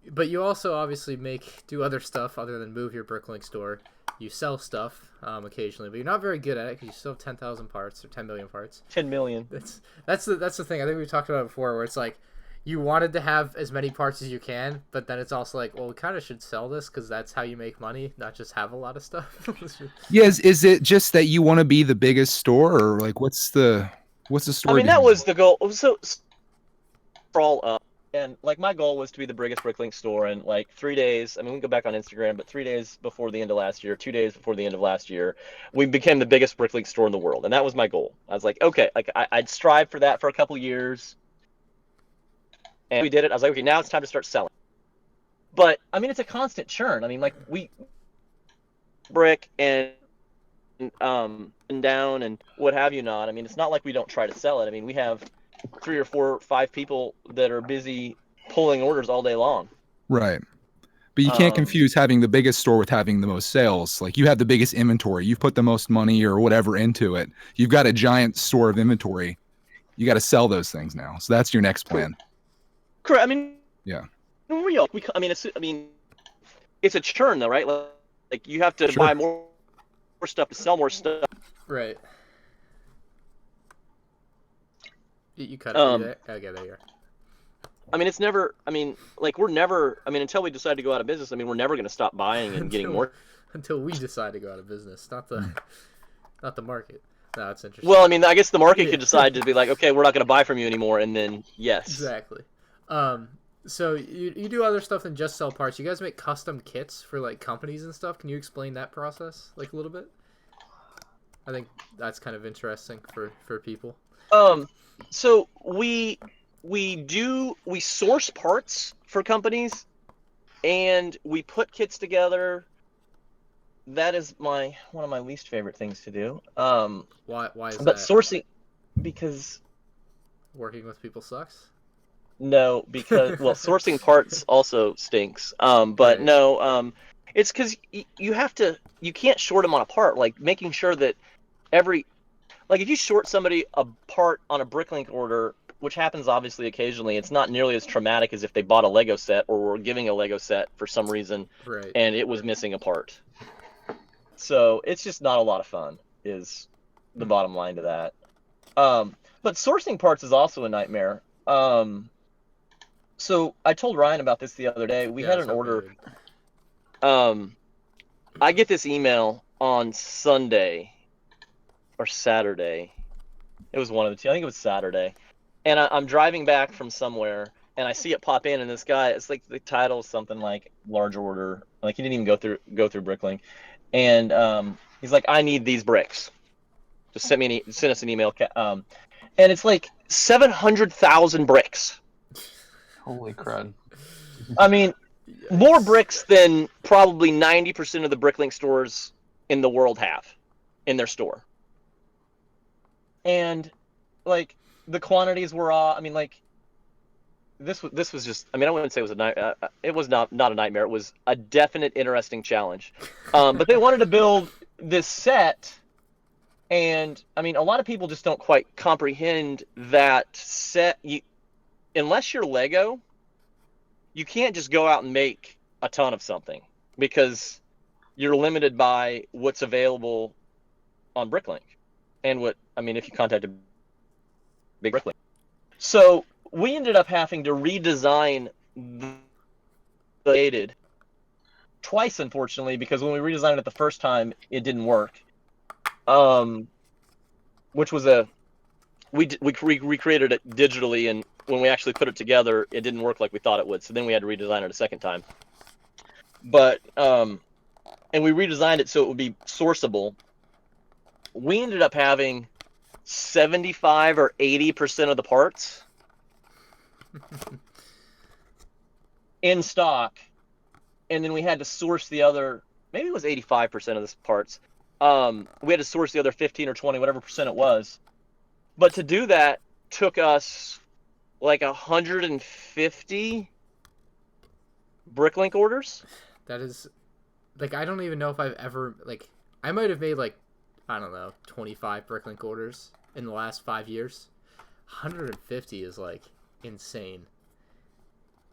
Speaker 1: But you also obviously do other stuff other than move your Bricklink store. You sell stuff occasionally, but you're not very good at it because you still have 10,000 parts or 10 million parts.
Speaker 3: 10 million.
Speaker 1: That's the thing. I think we talked about it before, where it's like you wanted to have as many parts as you can, but then it's also like, well, we kind of should sell this because that's how you make money, not just have a lot of stuff.
Speaker 4: Yeah, is it just that you want to be the biggest store, or like what's the story?
Speaker 3: I mean, that
Speaker 4: behind
Speaker 3: was
Speaker 4: it?
Speaker 3: the goal. So all up, and like my goal was to be the biggest Bricklink store in like 3 days. I mean, we can go back on Instagram, but 3 days before the end of last year, 2 days before the end of last year, we became the biggest Bricklink store in the world, and that was my goal. I was like, okay, like I'd strive for that for a couple years. And we did it. I was like, okay, now it's time to start selling. But I mean, it's a constant churn. I mean, like we brick and down and what have you not. I mean, it's not like we don't try to sell it. I mean, we have 3 or 4, 5 people that are busy pulling orders all day long.
Speaker 4: Right. But you can't confuse having the biggest store with having the most sales. Like you have the biggest inventory. You've put the most money or whatever into it. You've got a giant store of inventory. You got to sell those things now. So that's your next plan.
Speaker 3: Correct. I mean,
Speaker 4: yeah.
Speaker 3: I mean, it's a churn though, right? Like you have to buy more stuff to sell more stuff.
Speaker 1: Right. You cut it there? Okay, there you are.
Speaker 3: I mean, it's never. I mean, like we're never. I mean, until we decide to go out of business. I mean, we're never going to stop buying and getting more.
Speaker 1: Until we decide to go out of business, not the market. No, it's interesting.
Speaker 3: Well, I mean, I guess the market could decide to be like, okay, we're not going to buy from you anymore, and then yes.
Speaker 1: Exactly. So you do other stuff than just sell parts. You guys make custom kits for like companies and stuff. Can you explain that process like a little bit? I think that's kind of interesting for people.
Speaker 3: So we source parts for companies, and we put kits together. That is one of my least favorite things to do.
Speaker 1: Why is that?
Speaker 3: But sourcing, because
Speaker 1: working with people sucks.
Speaker 3: No, because sourcing parts also stinks. But
Speaker 1: right.
Speaker 3: No, it's because you can't short them on a part. Like making sure that if you short somebody a part on a Bricklink order, which happens obviously occasionally, it's not nearly as traumatic as if they bought a Lego set or were giving a Lego set for some reason,
Speaker 1: right,
Speaker 3: and it was missing a part. So it's just not a lot of fun, is the bottom line to that. But sourcing parts is also a nightmare. So I told Ryan about this the other day. We had an order. I get this email on Sunday or Saturday. It was one of the two. I think it was Saturday. And I'm driving back from somewhere, and I see it pop in, and this guy, it's like the title is something like large order. Like he didn't even go through Bricklink. And he's like, I need these bricks. Just send us an email. And it's like 700,000 bricks.
Speaker 2: Holy crud.
Speaker 3: I mean, more bricks than probably 90% of the Bricklink stores in the world have in their store. And like the quantities were I mean, like this was just, I mean, I wouldn't say it was it was not a nightmare. It was a definite interesting challenge. But they wanted to build this set, and I mean, a lot of people just don't quite comprehend that set. Unless you're Lego, you can't just go out and make a ton of something because you're limited by what's available on Bricklink and if you contact a big Bricklink. So we ended up having to redesign the created twice, unfortunately, because when we redesigned it the first time, it didn't work. which was we recreated it digitally, and when we actually put it together, it didn't work like we thought it would. So then we had to redesign it a second time. But and we redesigned it so it would be sourceable. We ended up having 75 or 80% of the parts in stock, and then we had to source the other. Maybe it was 85% of the parts. We had to source the other 15 or 20, whatever percent it was. But to do that took us like 150 Bricklink orders.
Speaker 1: That is, like, I don't even know if I've ever, like, I might have made, like, I don't know, 25 Bricklink orders in the last 5 years. 150 is, like, insane.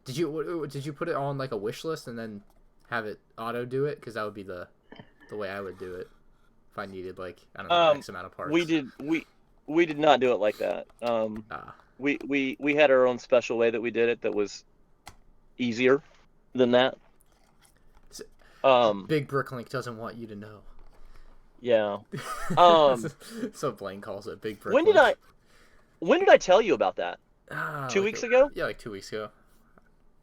Speaker 1: Did you put it on, like, a wish list and then have it auto do it? Because that would be the way I would do it if I needed, like, I don't know, X amount of parts.
Speaker 3: We did not do it like that. We had our own special way that we did it that was easier than that.
Speaker 1: Big Bricklink doesn't want you to know.
Speaker 3: Yeah.
Speaker 1: So Blaine calls it Big Bricklink.
Speaker 3: When did I tell you about that? 2 weeks ago?
Speaker 1: Yeah, like 2 weeks ago.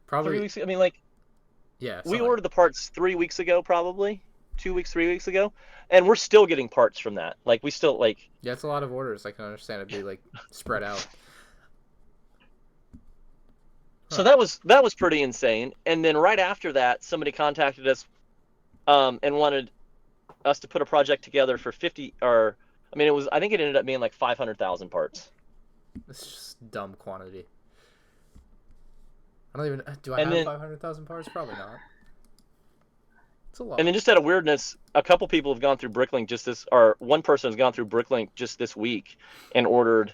Speaker 1: Probably
Speaker 3: 3 weeks ago. I mean, like,
Speaker 1: yeah.
Speaker 3: We ordered the parts 3 weeks ago, probably 2 weeks, 3 weeks ago, and we're still getting parts from that. Like, we still like.
Speaker 1: Yeah, it's a lot of orders. I can understand it'd be like spread out.
Speaker 3: So that was pretty insane. And then right after that, somebody contacted us, and wanted us to put a project together for 50. Or I mean, I think it ended up being like 500,000 parts.
Speaker 1: It's just dumb quantity. I don't even. Do I have 500,000 parts? Probably not. It's a lot.
Speaker 3: And then just out of weirdness, a couple people have gone through Bricklink or one person has gone through Bricklink just this week and ordered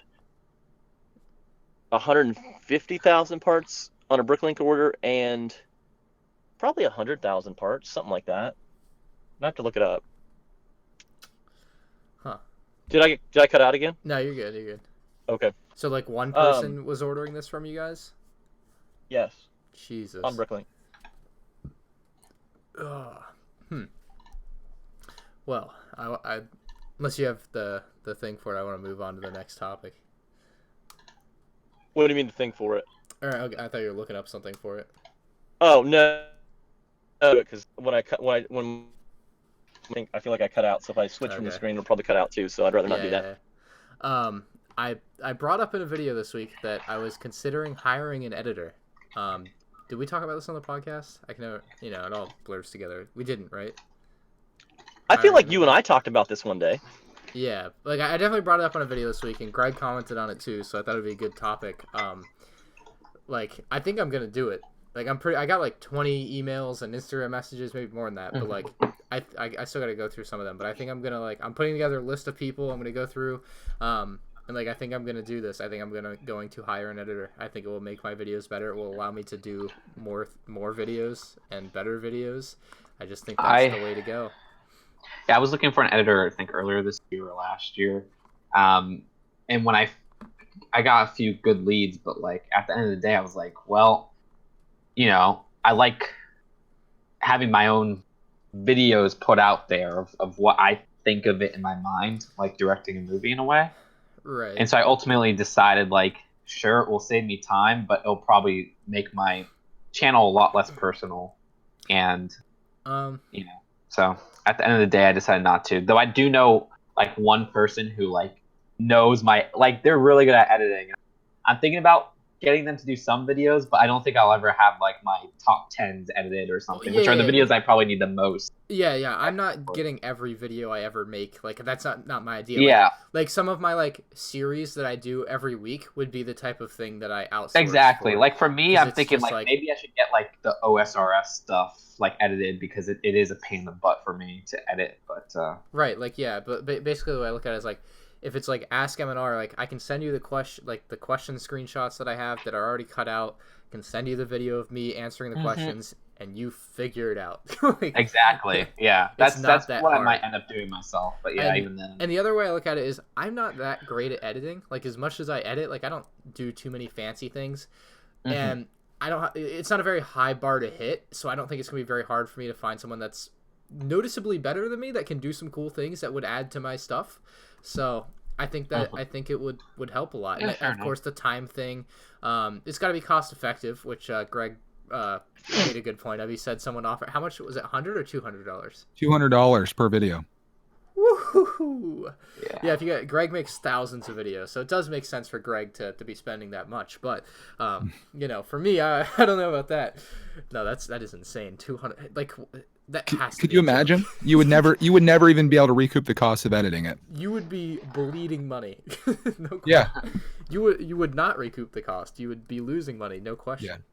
Speaker 3: 150,000 parts on a Bricklink order and probably 100,000 parts, something like that. I have to look it up.
Speaker 1: Huh?
Speaker 3: Did I cut out again?
Speaker 1: No, you're good. You're good.
Speaker 3: Okay.
Speaker 1: So like one person was ordering this from you guys?
Speaker 3: Yes.
Speaker 1: Jesus.
Speaker 3: On Bricklink.
Speaker 1: Well, I unless you have the thing for it, I want to move on to the next topic.
Speaker 3: What do you mean the thing for it?
Speaker 1: All right, okay, I thought you were looking up something for it.
Speaker 3: Oh no, because I feel like I cut out. So if I switch from the screen, it'll probably cut out too. So I'd rather not do that.
Speaker 1: Yeah. I brought up in a video this week that I was considering hiring an editor. Did we talk about this on the podcast? I can never, it all blurs together. We didn't, right?
Speaker 3: I feel like you and I talked about this one day.
Speaker 1: Yeah, like I definitely brought it up on a video this week, and Greg commented on it too, so I thought it'd be a good topic. Like I think I'm gonna do it. Like I got like 20 emails and Instagram messages, maybe more than that, but like I still gotta go through some of them. But I think I'm gonna I'm putting together a list of people I'm gonna go through, and like I think I'm gonna do this. I think I'm going to hire an editor. I think it will make my videos better. It will allow me to do more videos and better videos. I just think that's the way to go.
Speaker 2: Yeah, I was looking for an editor, I think, earlier this year or last year. And when I got a few good leads, but like at the end of the day, I was like, well, I like having my own videos put out there of what I think of it in my mind, like directing a movie in a way.
Speaker 1: Right.
Speaker 2: And so I ultimately decided, like, sure, it will save me time, but it'll probably make my channel a lot less personal. And, so at the end of the day, I decided not to. Though I do know, like, one person who, like, knows they're really good at editing. I'm thinking about getting them to do some videos, but I don't think I'll ever have, like, my top 10s edited or something, which are the videos I probably need the most.
Speaker 1: Yeah. I'm not getting every video I ever make. Like, that's not my idea.
Speaker 2: Yeah.
Speaker 1: Like some of my, like, series that I do every week would be the type of thing that I outsource.
Speaker 2: Exactly.
Speaker 1: For.
Speaker 2: Like, for me, I'm thinking,
Speaker 1: like,
Speaker 2: maybe I should get, like, the OSRS stuff, like, edited, because it is a pain in the butt for me to edit, but...
Speaker 1: Right, like, yeah, but basically the way I look at it is, like, if it's like Ask M&R, like I can send you the question screenshots that I have that are already cut out. I can send you the video of me answering the questions, and you figure it out. Like,
Speaker 2: exactly. Yeah, that's what
Speaker 1: hard.
Speaker 2: I might end up doing myself. But yeah, even then.
Speaker 1: And the other way I look at it is I'm not that great at editing. Like as much as I edit, like I don't do too many fancy things, and I don't. It's not a very high bar to hit, so I don't think it's gonna be very hard for me to find someone that's noticeably better than me that can do some cool things that would add to my stuff. So I think that I think it would help a lot.
Speaker 2: Yeah,
Speaker 1: And
Speaker 2: fair
Speaker 1: of course, the time thing, it's got to be cost effective, which Greg made a good point of. He said someone offered, how much was it, $100 or $200?
Speaker 4: $200 per video.
Speaker 1: Woohoo!
Speaker 2: Yeah.
Speaker 1: Yeah, if you got Greg makes thousands of videos, so it does make sense for Greg to be spending that much. But for me, I don't know about that. No, that is insane. 200, like that has to
Speaker 4: Could
Speaker 1: be
Speaker 4: you
Speaker 1: a joke.
Speaker 4: imagine? You would never even be able to recoup the cost of editing it.
Speaker 1: You would be bleeding money. No question.
Speaker 4: Yeah.
Speaker 1: You would not recoup the cost. You would be losing money, no question.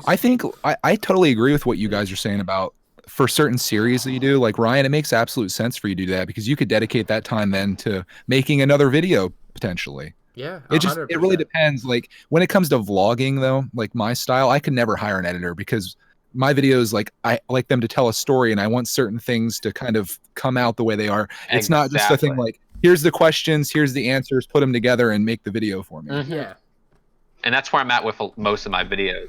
Speaker 4: I think I totally agree with what you guys are saying about for certain series that you do. Like Ryan, it makes absolute sense for you to do that because you could dedicate that time then to making another video potentially.
Speaker 1: Yeah,
Speaker 4: It
Speaker 1: 100%.
Speaker 4: really depends. Like when it comes to vlogging though, like my style, I could never hire an editor because my videos, like I like them to tell a story and I want certain things to kind of come out the way they are. It's not just a thing like, here's the questions, here's the answers, put them together and make the video for me.
Speaker 2: Mm-hmm.
Speaker 1: Yeah.
Speaker 2: And that's where I'm at with most of my videos.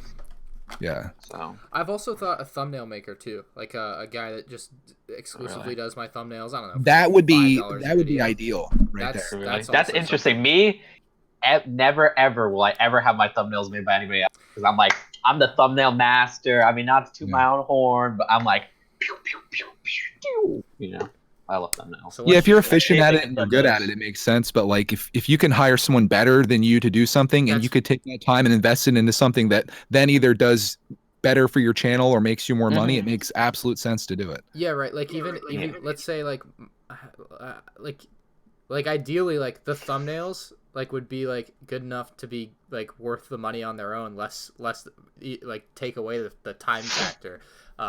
Speaker 4: Yeah.
Speaker 2: So
Speaker 1: I've also thought a thumbnail maker too, like a guy that just exclusively does my thumbnails. I don't know.
Speaker 4: That would be
Speaker 1: $5 a
Speaker 4: ideal right
Speaker 1: That's-
Speaker 4: there.
Speaker 2: really,
Speaker 1: that's
Speaker 2: that's
Speaker 1: also
Speaker 2: interesting. Me, never ever will I ever have my thumbnails made by anybody else because I'm like I'm the thumbnail master. I mean, not to toot my own horn, but I'm like, pew, pew, pew, pew, pew. You know, I love thumbnails.
Speaker 1: So
Speaker 4: Yeah, if you're
Speaker 2: That's
Speaker 4: efficient at it
Speaker 2: basic
Speaker 4: and you're good
Speaker 2: thumbnails.
Speaker 4: at it, it makes sense. But like if you can hire someone better than you to do something and you could take that time and invest it into something that then either does better for your channel or makes you more money, it makes absolute sense to do it.
Speaker 1: Yeah, right. Like even let's say like ideally like the thumbnails like would be like good enough to be like worth the money on their own, less like take away the time factor.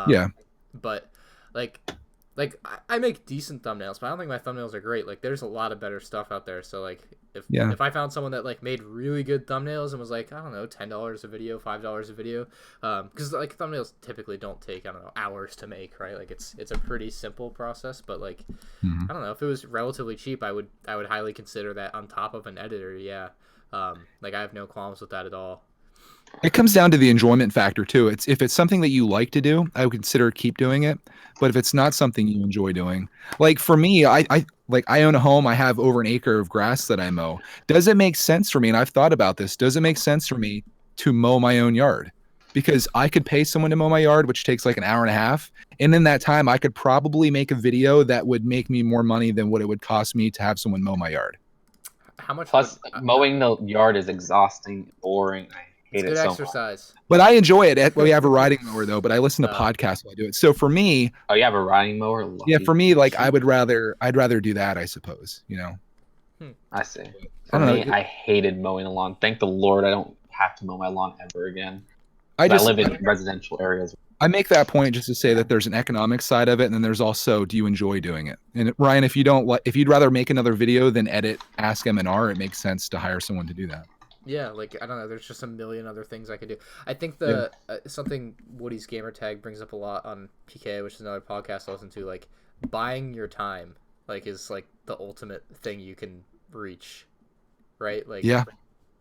Speaker 4: Yeah.
Speaker 1: But like I make decent thumbnails, but I don't think my thumbnails are great. Like there's a lot of better stuff out there. So like if I found someone that like made really good thumbnails and was like, I don't know, $10 a video, $5 a video, because like thumbnails typically don't take, I don't know, hours to make, right? Like it's a pretty simple process, but like I don't know, if it was relatively cheap, I would highly consider that on top of an editor. Yeah. Like I have no qualms with that at all.
Speaker 4: It comes down to the enjoyment factor too. It's if it's something that you like to do, I would consider keep doing it. But if it's not something you enjoy doing, like for me, I own a home. I have over an acre of grass that I mow. Does it make sense for me? And I've thought about this. Does it make sense for me to mow my own yard? Because I could pay someone to mow my yard, which takes like an hour and a half. And in that time, I could probably make a video that would make me more money than what it would cost me to have someone mow my yard.
Speaker 1: How much?
Speaker 2: Plus, mowing the yard is exhausting, boring. I hate
Speaker 1: It's
Speaker 2: it
Speaker 1: good
Speaker 2: so
Speaker 1: exercise.
Speaker 4: But I enjoy it. We have a riding mower though, but I listen to podcasts while I do it. So for me,
Speaker 2: much. Oh, you have a riding mower? Lucky.
Speaker 4: yeah, for me, like I'd rather do that, I suppose, you know.
Speaker 2: I see.
Speaker 4: I
Speaker 2: For
Speaker 4: don't
Speaker 2: me,
Speaker 4: know.
Speaker 2: I hated mowing the lawn. Thank the Lord I don't have to mow my lawn ever again.
Speaker 4: I
Speaker 2: I live in residential areas.
Speaker 4: I make that point just to say that there's an economic side of it, and then there's also, do you enjoy doing it? And Ryan, if you'd rather make another video than edit Ask M&R, it makes sense to hire someone to do that.
Speaker 1: Yeah, like I don't know. There's just a million other things I could do. I think something Woody's Gamertag brings up a lot on PK, which is another podcast I listen to. Like buying your time, like is like the ultimate thing you can reach, right? Like
Speaker 4: Yeah,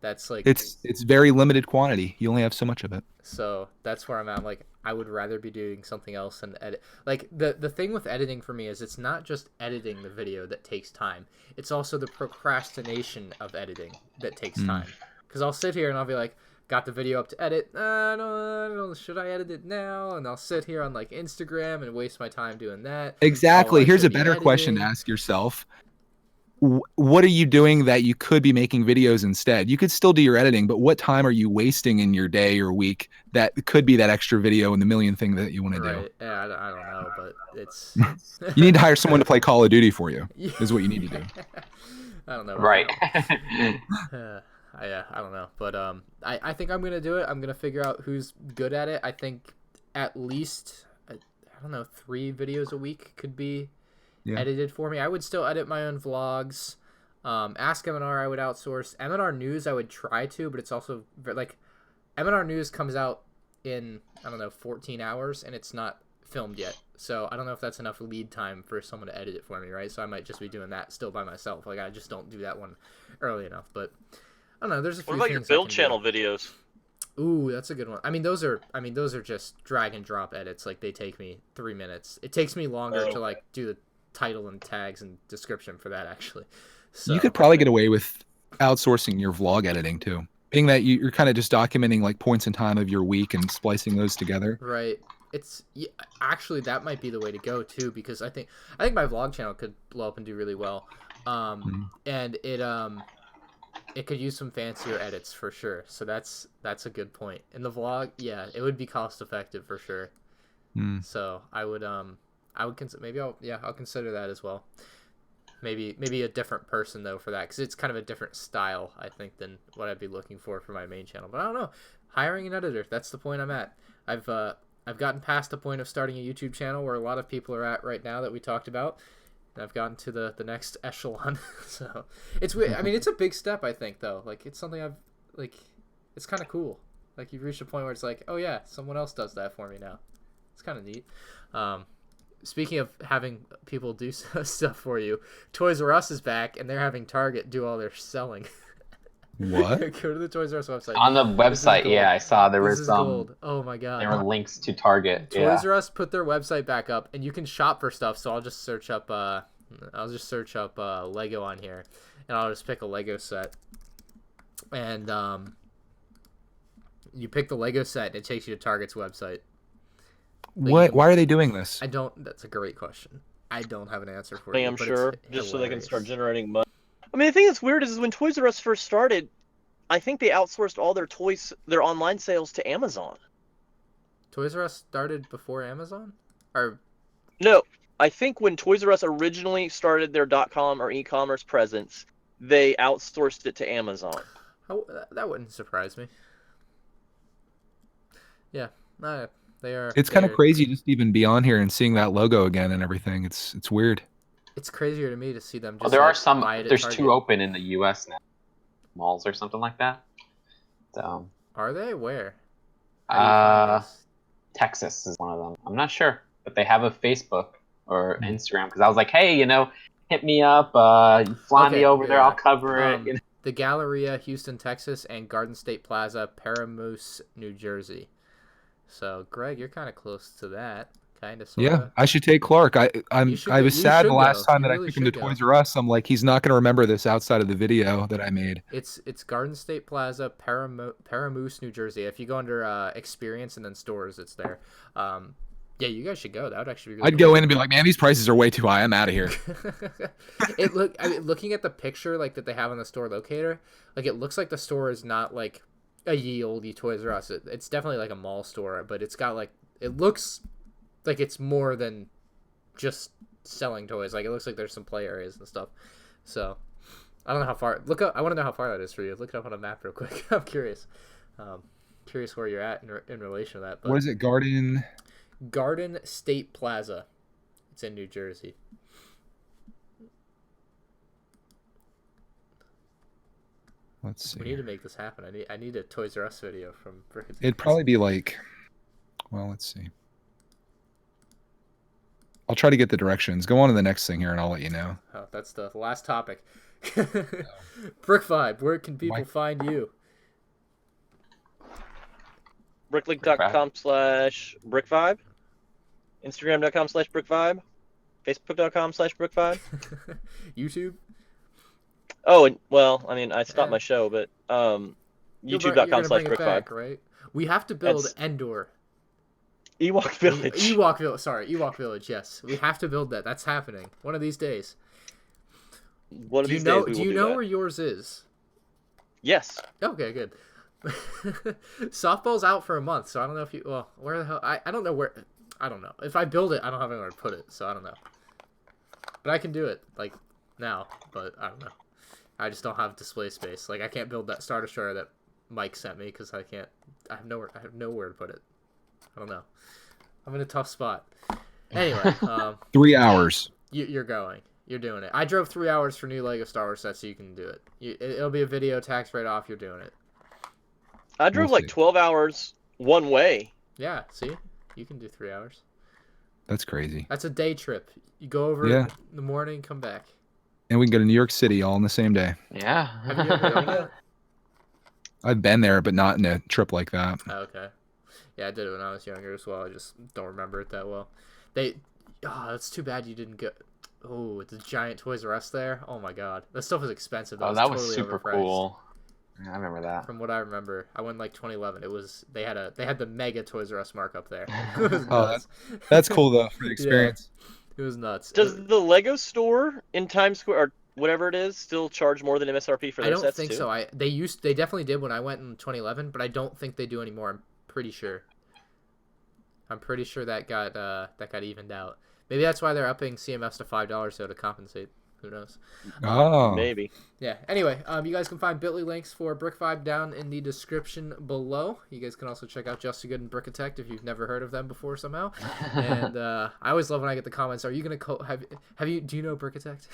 Speaker 1: that's like
Speaker 4: it's very limited quantity. You only have so much of it.
Speaker 1: So that's where I'm at. Like I would rather be doing something else than edit. Like the thing with editing for me is it's not just editing the video that takes time. It's also the procrastination of editing that takes time. Because I'll sit here and I'll be like, got the video up to edit. I don't know, should I edit it now? And I'll sit here on like Instagram and waste my time doing that.
Speaker 4: Exactly.
Speaker 1: Oh, I
Speaker 4: Here's a
Speaker 1: should be
Speaker 4: better question to
Speaker 1: editing.
Speaker 4: ask yourself. What are you doing that you could be making videos instead? You could still do your editing, but what time are you wasting in your day or week that could be that extra video and the million thing that you want to do?
Speaker 1: Right. Yeah, I don't know, but it's.
Speaker 4: You need to hire someone to play Call of Duty for you, is what you need to do.
Speaker 1: I don't know.
Speaker 2: Right.
Speaker 1: Yeah, I don't know, but I think I'm gonna do it. I'm gonna figure out who's good at it. I think at least I don't know 3 videos a week could be edited for me. I would still edit my own vlogs. Ask M&R I would outsource. M&R News I would try to, but it's also like M&R News comes out in 14 hours and it's not filmed yet. So I don't know if that's enough lead time for someone to edit it for me, right? So I might just be doing that still by myself. Like I just don't do that one early enough, but I don't know. There's a few.
Speaker 3: What about your
Speaker 1: things I
Speaker 3: build
Speaker 1: can
Speaker 3: channel
Speaker 1: do.
Speaker 3: videos?
Speaker 1: Ooh, that's a good one. I mean, those are just drag and drop edits. Like they take me 3 minutes. It takes me longer to like do the title and tags and description for that actually. So
Speaker 4: You could probably get away with outsourcing your vlog editing too, being that you're kind of just documenting like points in time of your week and splicing those together.
Speaker 1: right. It's actually that might be the way to go too, because I think my vlog channel could blow up and do really well, and it could use some fancier edits for sure. So that's a good point. In the vlog, yeah, it would be cost effective for sure. So I would consider, maybe I'll consider that as well. Maybe a different person though for that, because it's kind of a different style I think than what I'd be looking for my main channel. But I don't know, hiring an editor, that's the point I'm at. I've gotten past the point of starting a YouTube channel where a lot of people are at right now that we talked about. And I've gotten to the next echelon. So it's weird. I mean, it's a big step I think though. Like it's something it's kind of cool. Like you've reached a point where it's like, oh yeah, someone else does that for me now. It's kind of neat. Speaking of having people do stuff for you, Toys R Us is back, and they're having Target do all their selling.
Speaker 4: What?
Speaker 1: Go to the Toys R Us website.
Speaker 2: On the website, yeah, I saw there was some.
Speaker 1: Gold. Oh my god.
Speaker 2: There were links to Target.
Speaker 1: Toys R Us put their website back up, and you can shop for stuff. So I'll just search up Lego on here, and I'll just pick a Lego set, and you pick the Lego set, and it takes you to Target's website.
Speaker 4: What? Why are they doing this?
Speaker 1: That's a great question. I don't have an answer for you.
Speaker 3: I'm sure, just so they can
Speaker 1: hilarious.
Speaker 3: start generating money. I mean, the thing that's weird is when Toys R Us first started, I think they outsourced all their online sales to Amazon.
Speaker 1: Toys R Us started before Amazon? Or
Speaker 3: No, I think when Toys R Us originally started their .com or e-commerce presence, they outsourced it to Amazon.
Speaker 1: that wouldn't surprise me. Yeah, they are.
Speaker 4: It's kind of crazy just to even be on here and seeing that logo again and everything. It's weird.
Speaker 1: It's crazier to me to see them just.
Speaker 2: Well, there are some.
Speaker 1: buy it at
Speaker 2: There's
Speaker 1: Target.
Speaker 2: 2 open in the U.S. now, malls or something like that. So.
Speaker 1: Are they? Where? How do you find this?
Speaker 2: Texas is one of them. I'm not sure, but they have a Facebook or Instagram, because I was like, hey, hit me up. Fly me over there. I'll cover it.
Speaker 1: The Galleria, Houston, Texas, and Garden State Plaza, Paramus, New Jersey. So, Greg, you're kind of close to that. Kind of, sort of.
Speaker 4: Yeah, I should take Clark. I was sad the last time that I took him to
Speaker 1: go.
Speaker 4: Toys R Us. I'm like, he's not going to remember this outside of the video that I made.
Speaker 1: It's Garden State Plaza, Paramus, New Jersey. If you go under experience and then stores, it's there. Yeah, you guys should go. That would actually be really
Speaker 4: I'd go in and be like, man, these prices are way too high. I'm out of here.
Speaker 1: Looking at the picture like that they have on the store locator, like it looks like the store is not like a ye olde Toys R Us. It's definitely like a mall store, but it's got it looks like it's more than just selling toys. Like it looks like there's some play areas and stuff. So I don't know how far. I want to know how far that is for you. Look it up on a map real quick. I'm curious. Curious where you're at in relation to that. But
Speaker 4: What is it?
Speaker 1: Garden State Plaza. It's in New Jersey.
Speaker 4: Let's see.
Speaker 1: We need to make this happen. I need a Toys R Us video from Brickets.
Speaker 4: It'd probably be like, well, let's see. I'll try to get the directions. Go on to the next thing here, and I'll let you know.
Speaker 1: Oh, that's the last topic. Brick Vibe, where can people find you?
Speaker 3: Bricklink.com/brickvibe, Instagram.com/brickvibe, Facebook.com/brickvibe.
Speaker 1: YouTube?
Speaker 3: Oh, and well, I mean, I stopped my show, but YouTube.com/brickvibe.
Speaker 1: Right? We have to build Endor.
Speaker 3: Ewok Village.
Speaker 1: Ewok Village, yes. We have to build that. That's happening. One of these days.
Speaker 3: One of these days we will
Speaker 1: do you know where yours is?
Speaker 3: Yes.
Speaker 1: Okay, good. Softball's out for a month, so I don't know if you... Well, where the hell... I don't know where... I don't know. If I build it, I don't have anywhere to put it, so I don't know. But I can do it, now. But I don't know. I just don't have display space. I can't build that Star Destroyer that Mike sent me, because I can't... I have nowhere to put it. I don't know. I'm in a tough spot. Anyway.
Speaker 4: 3 hours.
Speaker 1: You're going. You're doing it. I drove 3 hours for new Lego Star Wars sets, so you can do it. It'll be a video tax right off. You're doing it.
Speaker 3: I drove 12 hours one way.
Speaker 1: Yeah, see? You can do 3 hours.
Speaker 4: That's crazy.
Speaker 1: That's a day trip. You go over in the morning, come back.
Speaker 4: And we can go to New York City all in the same day.
Speaker 2: Yeah.
Speaker 1: Have you ever done that?
Speaker 4: I've been there, but not in a trip like that.
Speaker 1: Oh, okay. Yeah, I did it when I was younger as well. I just don't remember it that well. That's too bad you didn't go. Oh, it's a giant Toys R Us there. Oh my god, that stuff was expensive.
Speaker 2: Oh, that was
Speaker 1: totally
Speaker 2: super
Speaker 1: overpriced.
Speaker 2: cool. Yeah, I remember that.
Speaker 1: From what I remember, I went like 2011. It was they had the mega Toys R Us markup there. It was
Speaker 4: Oh,
Speaker 1: nuts.
Speaker 4: that's cool though for the experience.
Speaker 1: It was nuts.
Speaker 3: Does the Lego store in Times Square or whatever it is still charge more than MSRP for
Speaker 1: I
Speaker 3: their
Speaker 1: don't
Speaker 3: sets
Speaker 1: think
Speaker 3: too?
Speaker 1: so. They definitely did when I went in 2011, but I don't think they do anymore. I'm pretty sure. I'm pretty sure that got evened out. Maybe that's why they're upping CMFs to $5 though to compensate. Who knows?
Speaker 4: Oh,
Speaker 3: Maybe.
Speaker 1: Yeah. Anyway, you guys can find Bitly links for Brick 5 down in the description below. You guys can also check out Just So Good and Brickitect if you've never heard of them before somehow. And I always love when I get the comments. Are you gonna have you? Do you know Brickitect?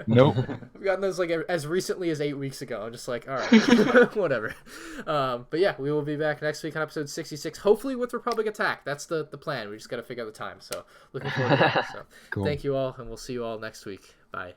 Speaker 4: nope.
Speaker 1: I've gotten those like as recently as 8 weeks ago. I'm just like, all right, whatever. But yeah, we will be back next week on episode 66, hopefully with Republic Attack. That's the plan. We just got to figure out the time. So looking forward to that. So
Speaker 4: Cool.
Speaker 1: thank you all, and we'll see you all next week. Bye.